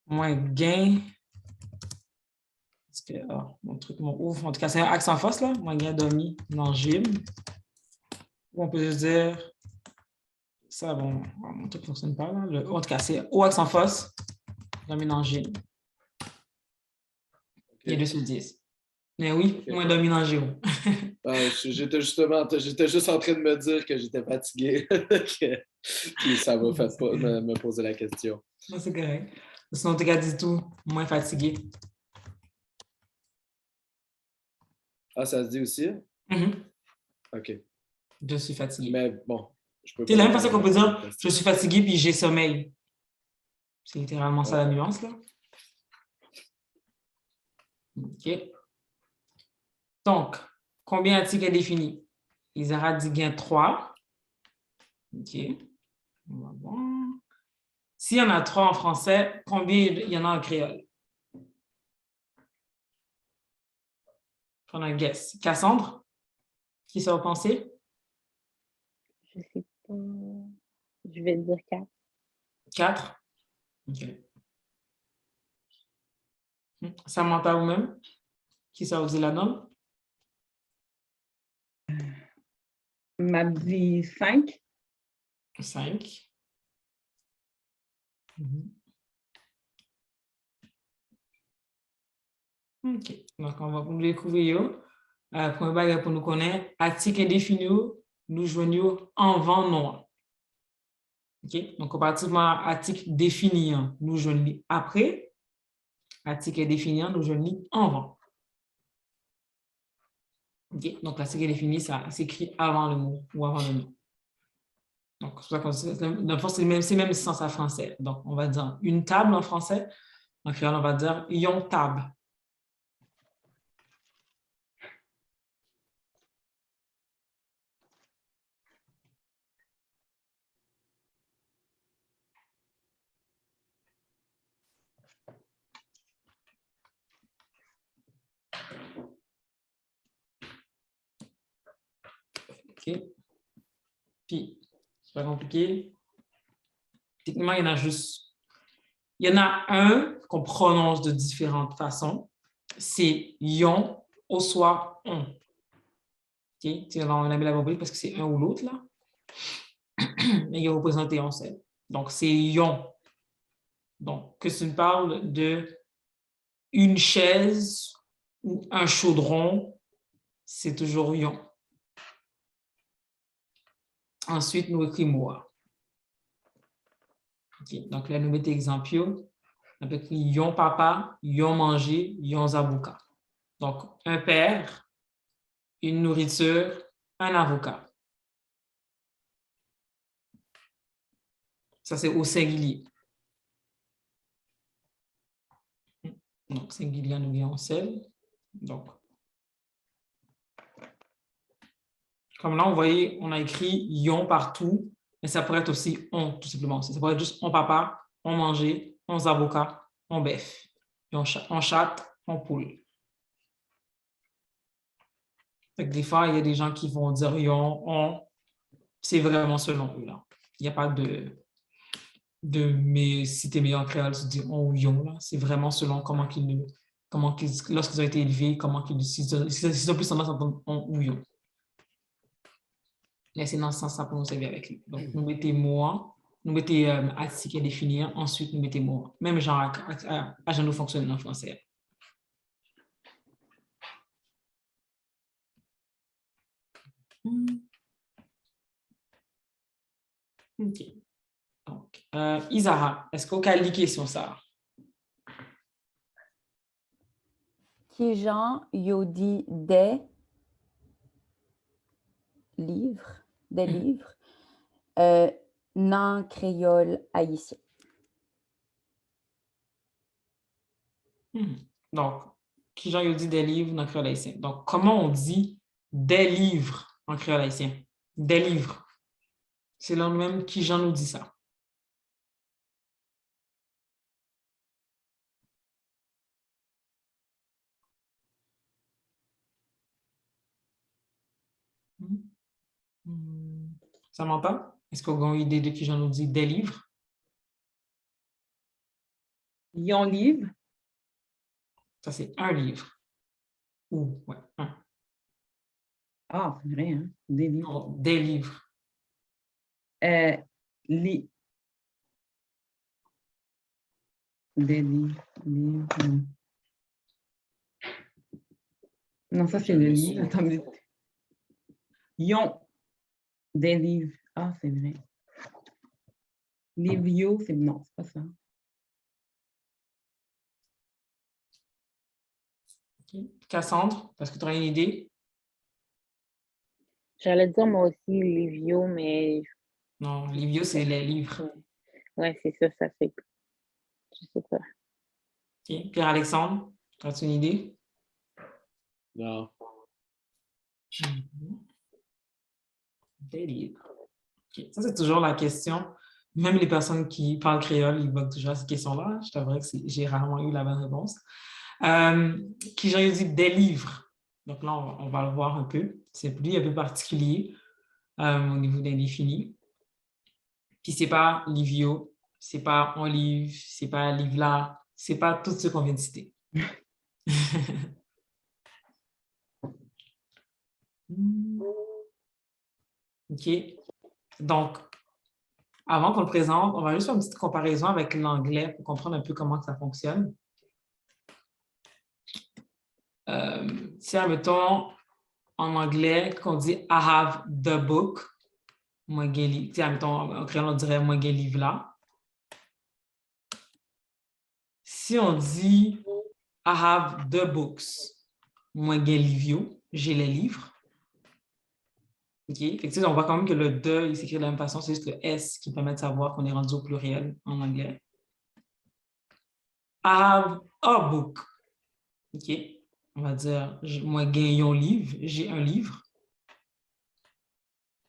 Moins gain. Parce que mon truc, mon ouf. En tout cas, c'est un accent force, là. Moins gain dormi dans gym. Ou on peut juste dire. Ça, bon, mon truc ne fonctionne pas, là. En tout cas, c'est au accent force. Dormi dans gym. Il y a 2 sur 10. Mais oui, Ok. moins dormi dans géo. J'étais juste en train de me dire que j'étais fatigué. Puis ça m'a fait pas me poser la question. Non, c'est correct. Sinon, en tout cas, dis tout, moins fatigué. Ah, ça se dit aussi? OK. Je suis fatigué. Mais bon, je peux C'est pas. la même façon qu'on peut dire je suis fatigué puis j'ai sommeil. C'est littéralement ça la nuance, là. OK. Donc, combien d'articles est défini? Isara dit gain 3. OK. On va voir. S'il y en a 3 en français, combien il y en a en créole? Prendre un guess. Cassandre? Qui ça va penser? Je sais pas. Je vais dire 4. 4? OK. Samantha vous-même? Qui ça vous dit la norme? M'a dit 5. 5. OK. Donc, on va vous découvrir. Premier bagage pour nous connaître, article indéfini, nous joignons en vent non. OK? Donc, comparativement à article défini, nous joignons après. Article indéfini, nous joignons en vent. OK? Donc, l'article indéfini, ça s'écrit avant le mot ou avant le nom. Donc, c'est pour ça que c'est même sens en français. Donc, on va dire une table en français. En créole, on va dire yon table. OK? Puis, c'est pas compliqué. Techniquement, il y en a un qu'on prononce de différentes façons. C'est yon au soit on. OK? On a mis la compris parce que c'est un ou l'autre, là. Mais il est représenté en seul. Donc, c'est yon. Donc, que tu me parles de une chaise ou un chaudron, c'est toujours yon. Ensuite, nous écrivons moi. OK. Donc, là, nous mettons exemple. On peut écrire yon papa, yon manger, yon zabouka. Donc, un père, une nourriture, un avocat. Ça, c'est au singulier. Donc, singulier, nous vient en seul. Donc, comme là, vous voyez, on a écrit yon partout, mais ça pourrait être aussi on, tout simplement. Ça pourrait être juste on papa, on manger, on avocat, on bœuf, on chatte, on poule. Fait que des fois, il y a des gens qui vont dire yon, on. C'est vraiment selon eux, là. Il n'y a pas mais si tu es meilleur en créole, tu dis on ou yon, là. C'est vraiment selon lorsqu'ils ont été élevés, s'ils ont plus tendance à entendre on ou yon. Mais c'est dans ce sens-là pour nous servir avec lui. Donc, nous mettez moi, nous mettez article indéfini, ensuite nous mettez moi. Même genre, à nous fonctionne en français. OK. Donc, Isara, est-ce qu'on a une question ça? Qui Jean Yodi des livres, non créole haïtien. Donc, qui Jean Yodi des livres non créole haïtien? Donc, comment on dit des livres en créole haïtien? Des livres. C'est là même qui Jean nous dit ça. Ça ment pas? Est-ce qu'on a une idée de qui j'en ai dit des livres? Yon livre. Ça, c'est un livre. Ou, ouais, un. Ah, c'est vrai, hein? Des livres. Non, des livres. Li- Des livres. Livres. Non, ça, c'est le Jamais livre. su. Attendez. Yon. Des livres. Ah, c'est vrai. Livio, c'est non, c'est pas ça. OK. Cassandre, est-ce que tu aurais une idée? J'allais dire moi aussi Livio, mais Non, livio, c'est les livres. ouais, c'est ça, ça fait. Je sais pas. OK. Pierre-Alexandre, as-tu une idée? Non. Des livres. OK. Ça, c'est toujours la question. Même les personnes qui parlent créole, ils voient toujours à cette question-là. Je t'avouerais que j'ai rarement eu la bonne réponse. Qui j'aurais dit des livres. Donc là, on va le voir un peu. C'est plus un peu particulier au niveau d'indéfini. Puis c'est pas livio, c'est pas on livre, c'est pas livre là, c'est pas tout ce qu'on vient de citer. OK. Donc, avant qu'on le présente, on va juste faire une petite comparaison avec l'anglais pour comprendre un peu comment ça fonctionne. Si, admettons, en anglais, qu'on dit I have the book, moi, admettons, en créole, on dirait moi, livre là. Si on dit I have the books, moi, livio, j'ai les livres. OK? Fait que, on voit quand même que le de, il s'écrit de la même façon, c'est juste le S qui permet de savoir qu'on est rendu au pluriel en anglais. I have a book. OK? On va dire, moi, un livre, j'ai un livre.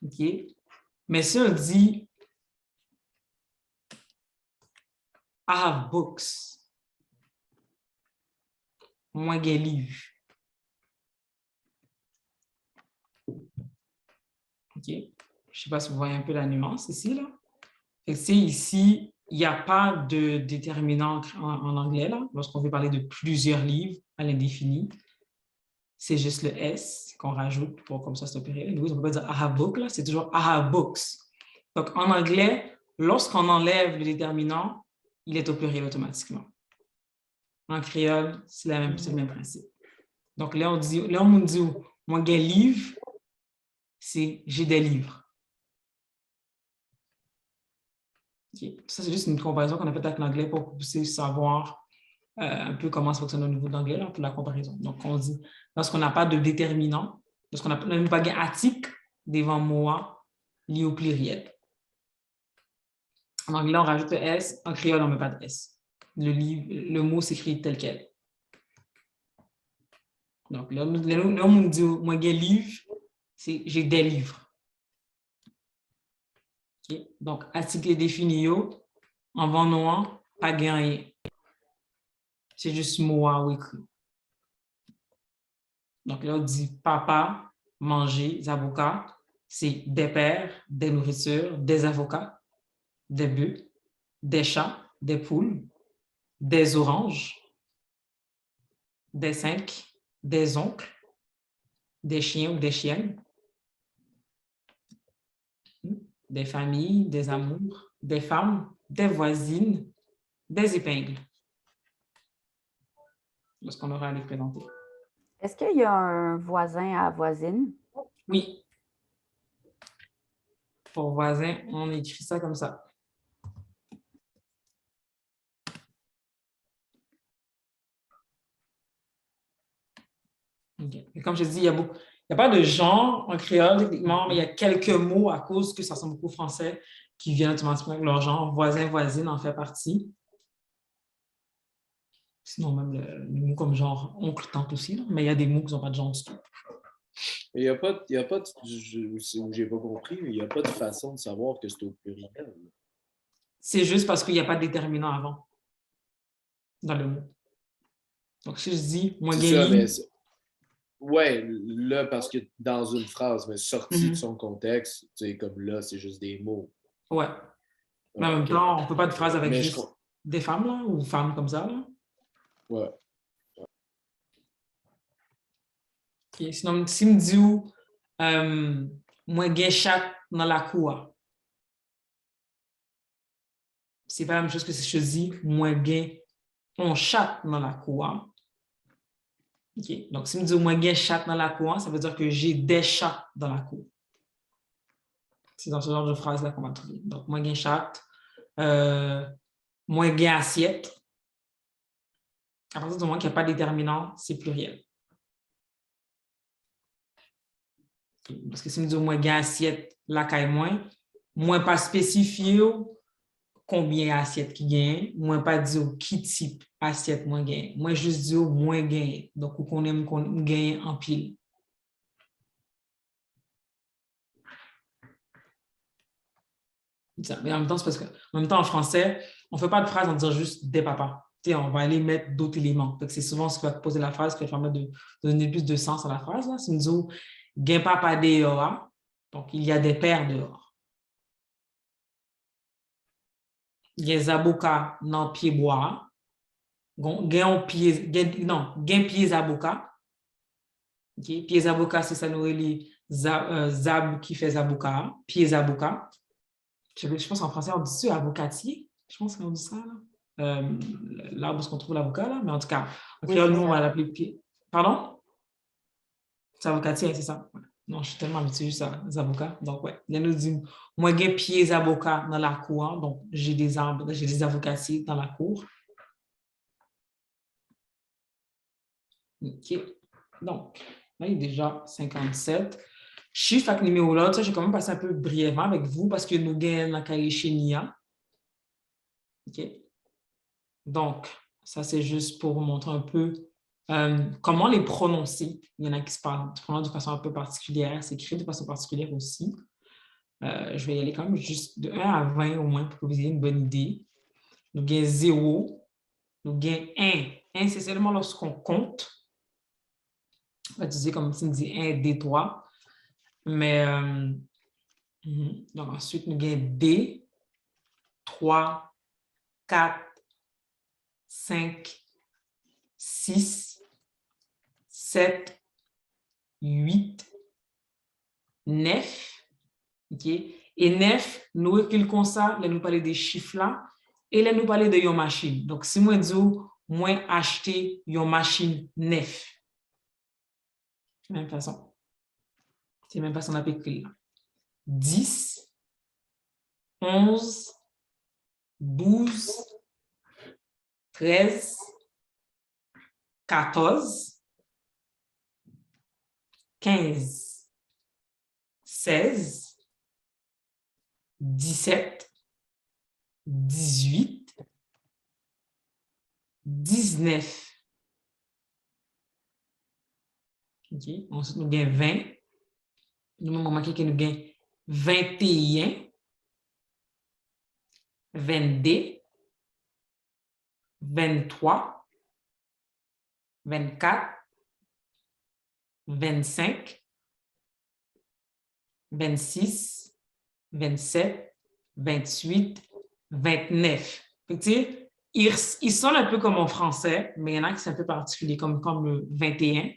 OK? Mais si on dit I have books, moi, un livre. OK? Je ne sais pas si vous voyez un peu la nuance ici, là. Fait que, ici, il n'y a pas de déterminant en anglais, là, lorsqu'on veut parler de plusieurs livres à l'indéfini. C'est juste le S qu'on rajoute pour comme ça s'opérer. On ne peut pas dire I have book, là, c'est toujours I have books. Donc, en anglais, lorsqu'on enlève le déterminant, il est au pluriel automatiquement. En créole, c'est le même principe. Donc, là, on dit, moi, j'ai livre, c'est j'ai des livres. Okay. Ça, c'est juste une comparaison qu'on a faite avec l'anglais pour que vous puissiez savoir un peu comment ça fonctionne au niveau de l'anglais pour la comparaison. Donc, on dit, lorsqu'on n'a pas de déterminant, lorsqu'on n'a même pas attique devant moi lié au pluriel. En anglais, on rajoute le S. En créole, on ne met pas de S. Le mot s'écrit tel quel. Donc, là, on me dit, moi, j'ai livre, c'est j'ai des livres. Okay. Donc, article défini, en vent noir, pas gagné. C'est juste moi ou écrit. Donc, là, on dit papa, manger, des avocats. C'est des pères, des nourritures, des avocats, des bœufs, des chats, des poules, des oranges, des cinq, des oncles, des chiens ou des chiennes, des familles, des amours, des femmes, des voisines, des épingles. Lorsqu'on aura à les présenter. Est-ce qu'il y a un voisin à voisine? Oui. Pour voisin, on écrit ça comme ça. Okay. Comme je dis, il n'y a pas de genre en créole, techniquement, mais il y a quelques mots à cause que ça ressemble beaucoup au français qui viennent automatiquement avec leur genre. Voisin, voisine en fait partie. Sinon, même le mot comme genre oncle, tante aussi, là. Mais il y a des mots qui n'ont pas de genre du tout. Il n'y a pas, j'ai pas compris, mais il n'y a pas de façon de savoir que c'est au pluriel. C'est juste parce qu'il n'y a pas de déterminant avant dans le mot. Donc, si je dis, moi, C'est ça, mais Ouais, là, parce que dans une phrase, mais sorti de Mhm. son contexte, tu sais, comme là, c'est juste des mots. Ouais. Mais en Ouais, même ok. temps, on ne peut pas de phrase avec Mais juste des femmes, là, ou femmes comme ça, là. ouais. Ok. Sinon, si me dit ou, moi, gen chat dans la cour, c'est pas la même chose que si je dis, moi, gen on chat dans la cour. Ok. Donc, si me dit ou, moi, gen chat dans la cour, ça veut dire que j'ai des chats dans la cour. C'est dans ce genre de phrase-là qu'on va trouver. Donc, moi, gen chat, moi, gen assiette. À partir du moment qu'il n'y a pas de déterminant, c'est pluriel. Parce que si me dit moins gain assiette, la caille moins pas spécifié combien d'assiettes qui gagne, moins pas dire qui type assiette moins gain, moins juste dire moins gain. Donc, on aime qu'on gagne en pile. Mais en même temps, c'est parce que, en même temps, en français, on ne fait pas de phrase en disant juste des papas. Tu sais, on va aller mettre d'autres éléments. C'est souvent ce qui va poser la phrase qui va permettre de donner plus de sens à la phrase. Là. Si nous disons gain papa dehors, donc il y a des pères dehors. Gen zaboka nan pied bois, gen pied zaboka. Okay? Pied zaboka, c'est ça nous relie zab qui fait zaboka, pied zaboka. Je pense qu'en français, on dit ça, avocatier. Je pense qu'on dit ça, là. L'arbre où on trouve l'avocat, là. Mais en tout cas, en créole, nous, on va l'appeler pied. Pardon? C'est avocatier, c'est ça. Ouais. Non, je suis tellement habituée juste à les avocats. Donc, ouais. Il nous dit, moi, j'ai pieds avocats dans la cour. Hein, donc, j'ai des arbres, j'ai des avocatiers dans la cour. OK. Donc, là, il est déjà 57. Chiffre avec numéro là, ça, je vais quand même passer un peu brièvement avec vous parce que nous gagnons la cahier chez NIA. OK. Donc, ça, c'est juste pour vous montrer un peu comment les prononcer. Il y en a qui se prononcent de façon un peu particulière, s'écrit de façon particulière aussi. Je vais y aller quand même juste de 1 à 20 au moins pour que vous ayez une bonne idée. Nous gagnons 0, nous gagnons 1. 1, c'est seulement lorsqu'on compte. On va utiliser comme si on dit 1, D, 3. Mais, donc ensuite, nous gagnons D, 3, 4, 5, 6, 7, 8, 9. OK? Et 9, nous écrivons comme ça, là, nous parlons des chiffres là, et là, nous parlons de une machine. Donc, si moi dis, moi acheter une machine 9. Même façon. C'est la même façon d'appeler là. 10, 11, 12, 13, 14, 15, 16, 17, 18, 19. OK? Ensuite, nous avons 20. Nous avons remarqué que nous avons 21, 22, 23, 24, 25, 26, 27, 28, 29. Ils sont un peu comme en français, mais il y en a qui sont un peu particuliers, comme le 21.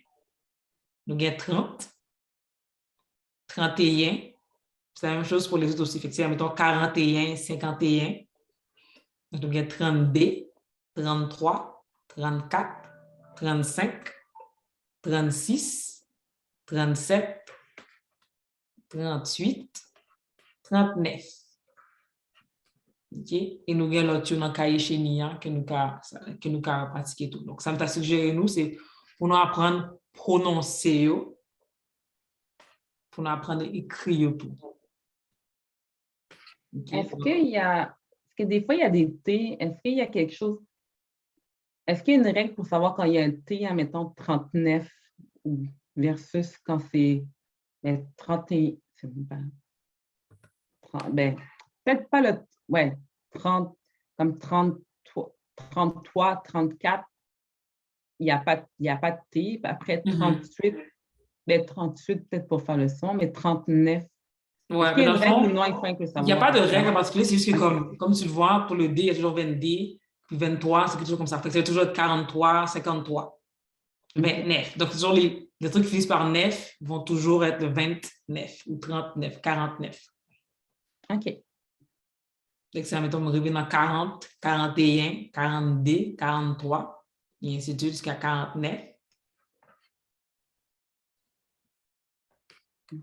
Nous avons 30, 31. C'est la même chose pour les autres aussi. Effectivement, mettons 41, 51. Donc, nous avons 32, 33, 34, 35, 36, 37, 38, 39. OK? Et nous avons l'autre dans le cahier chez Nia que nous avons pratiqué tout. Donc, ça me suggéré nous, c'est pour nous apprendre à prononcer, pour nous apprendre à écrire tout. Okay? Est-ce que des fois, il y a des T, est-ce qu'il y a quelque chose, est-ce qu'il y a une règle pour savoir quand il y a un T, admettons 39 versus quand c'est 31, c'est peut-être pas le, ouais, 30, comme 33, 34, n'y a pas de T. Puis après, Mhm. 38, ben 38 peut-être pour faire le son, mais 39. Ouais, Est-ce mais qu'il y a dans une le règle ou fond, non, il faut inclure ça il n'y a pas de règle en moi? particulier, c'est juste que OK. comme tu le vois, pour le D, il y a toujours 20D, puis 23, c'est toujours comme ça. Fait que c'est toujours 43, 53. OK. 29. Donc, toujours les trucs qui finissent par 9 vont toujours être le 29 ou 39, 49. OK. Donc, ça, mettons, me revient dans 40, 41, 42, 43, et ainsi de suite jusqu'à 49. On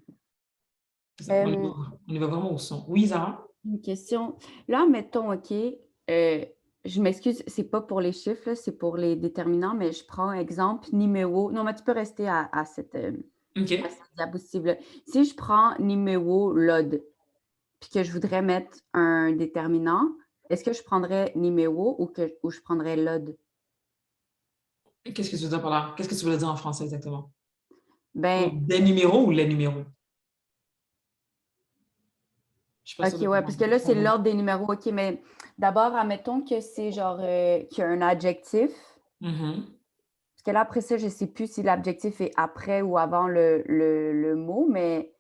y va, Euh, on y va vraiment au son. Oui, Zara? Une question. Là, mettons, OK, je m'excuse, c'est pas pour les chiffres, là, c'est pour les déterminants, mais je prends exemple numéro. Non, mais tu peux rester à cette OK. diapositive-là. Si je prends numéro LOD, puis que je voudrais mettre un déterminant, est-ce que je prendrais numéro ou je prendrais LOD? Qu'est-ce que tu veux dire par là? Qu'est-ce que tu voulais dire en français exactement? Ben, Des numéros ou les numéros? Je suis pas sûre OK, de ouais, parce que là, c'est comprendre. l'ordre des numéros. OK, mais d'abord, admettons que c'est genre qu'il y a un adjectif. Mhm. Parce que là, après ça, je ne sais plus si l'adjectif est après ou avant le mot, mais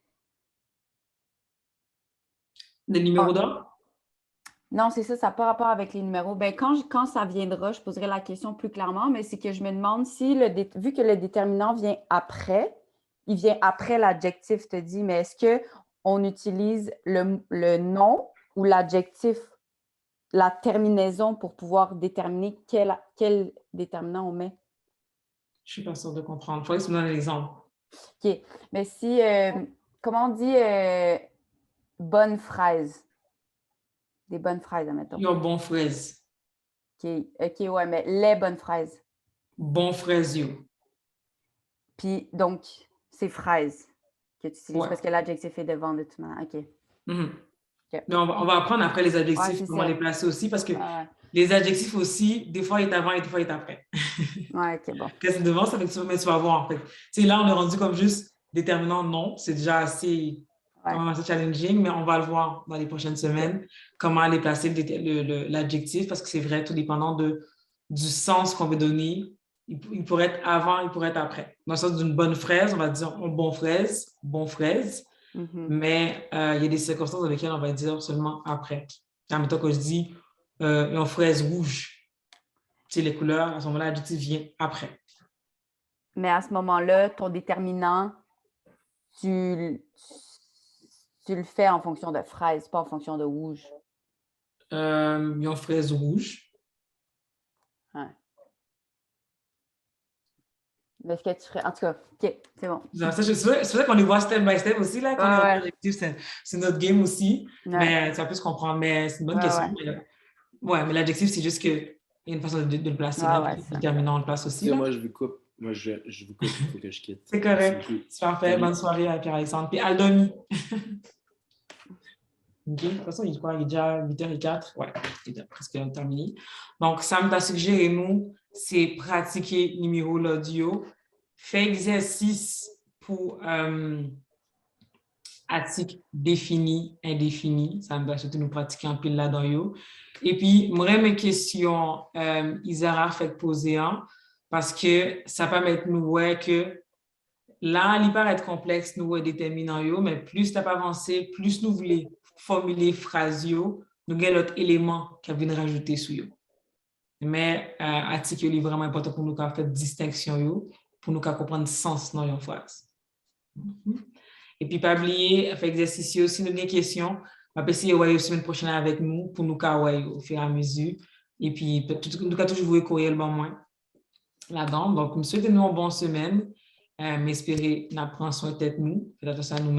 Des numéros ah, d'ordre? non, c'est ça, ça n'a pas rapport avec les numéros. Ben, quand ça viendra, je poserai la question plus clairement, mais c'est que je me demande si, vu que le déterminant vient après, il vient après l'adjectif, te dis, mais est-ce qu'on utilise le nom ou l'adjectif, la terminaison pour pouvoir déterminer quel déterminant on met? Je suis pas sûre de comprendre. Il faudrait que tu me donnes un exemple. OK. Mais si, comment on dit bonne fraise? Des bonnes fraises, admettons. Yo, bon fraise. OK, ouais, mais les bonnes fraises. Bon fraise, yo. Puis, donc, c'est fraises que tu utilises Ouais. parce que l'adjectif est devant de toute manière. OK. Mhm. OK. Mais on va apprendre après les Ouais, adjectifs, c'est comment ça. les placer aussi, parce que Ouais, les adjectifs aussi, des fois, ils sont avant et des fois, ils sont après. ouais, OK, bon. Quand c'est devant, ça fait que mais tu vas voir. En fait. Tu sais, là, on est rendu comme juste déterminant non. C'est déjà assez, Ouais. quand même assez challenging, mais on va le voir dans les prochaines semaines, comment aller placer l'adjectif, parce que c'est vrai, tout dépendant du sens qu'on veut donner. Il pourrait être avant, il pourrait être après. Dans le sens d'une bonne fraise, on va dire bon fraise, Mhm. mais il y a des circonstances dans lesquelles on va dire seulement après. En même temps que je dis une fraise rouge, tu sais, les couleurs, à ce moment-là, l'adjectif vient après. Mais à ce moment-là, ton déterminant, tu, tu le fais en fonction de fraise, pas en fonction de rouge. Une fraise rouge. Ouais. Mais est-ce que tu ferais. En tout cas, OK, c'est bon. C'est vrai qu'on les voit step by step aussi, là, qu'on est Ouais, l'adjectif, c'est notre game aussi, ouais. mais ça peut se comprendre. Mais c'est une bonne question. Ouais. Ouais, mais l'adjectif, c'est juste qu'il y a une façon de le placer là, Ouais, puis c'est ça. déterminant, on le place aussi. Là. Moi, je vous coupe. Moi, je vous coupe. Il faut que je quitte. C'est correct. C'est parfait. Salut. Bonne soirée à Pierre-Alexandre. Puis Aldomi. OK. De toute façon, il est quoi? Il est déjà 8h04. Ouais, c'est déjà presque terminé. Donc, Sam t'a suggéré, nous, c'est pratiquer numéro l'audio. Fait exercice pour article défini, indéfini. Ça me va surtout nous pratiquer en pile là-dedans. Yo. Et puis, moi, mes questions, Isara fait poser un, parce que ça permet de nous voir que là, il paraît être complexe, nous déterminant, yo, mais plus tu as avancé, plus nous voulons formuler phrase, yo, nous avons l'autre élément qui vient rajouter sur yo. Mais article est vraiment important pour nous faire distinction, yo, pour nous comprendre le sens dans une phrase. Et puis, pas oublier, faire exercice aussi, nous avons des questions. On va essayer la semaine prochaine avec nous pour nous au fur et à mesure. Et puis, nous avons toujours jouer courriel moins là-dedans. Donc, nous souhaitons nous une bonne semaine. Mais espérez, nous prenons soin de nous. Faites attention à nous-mêmes.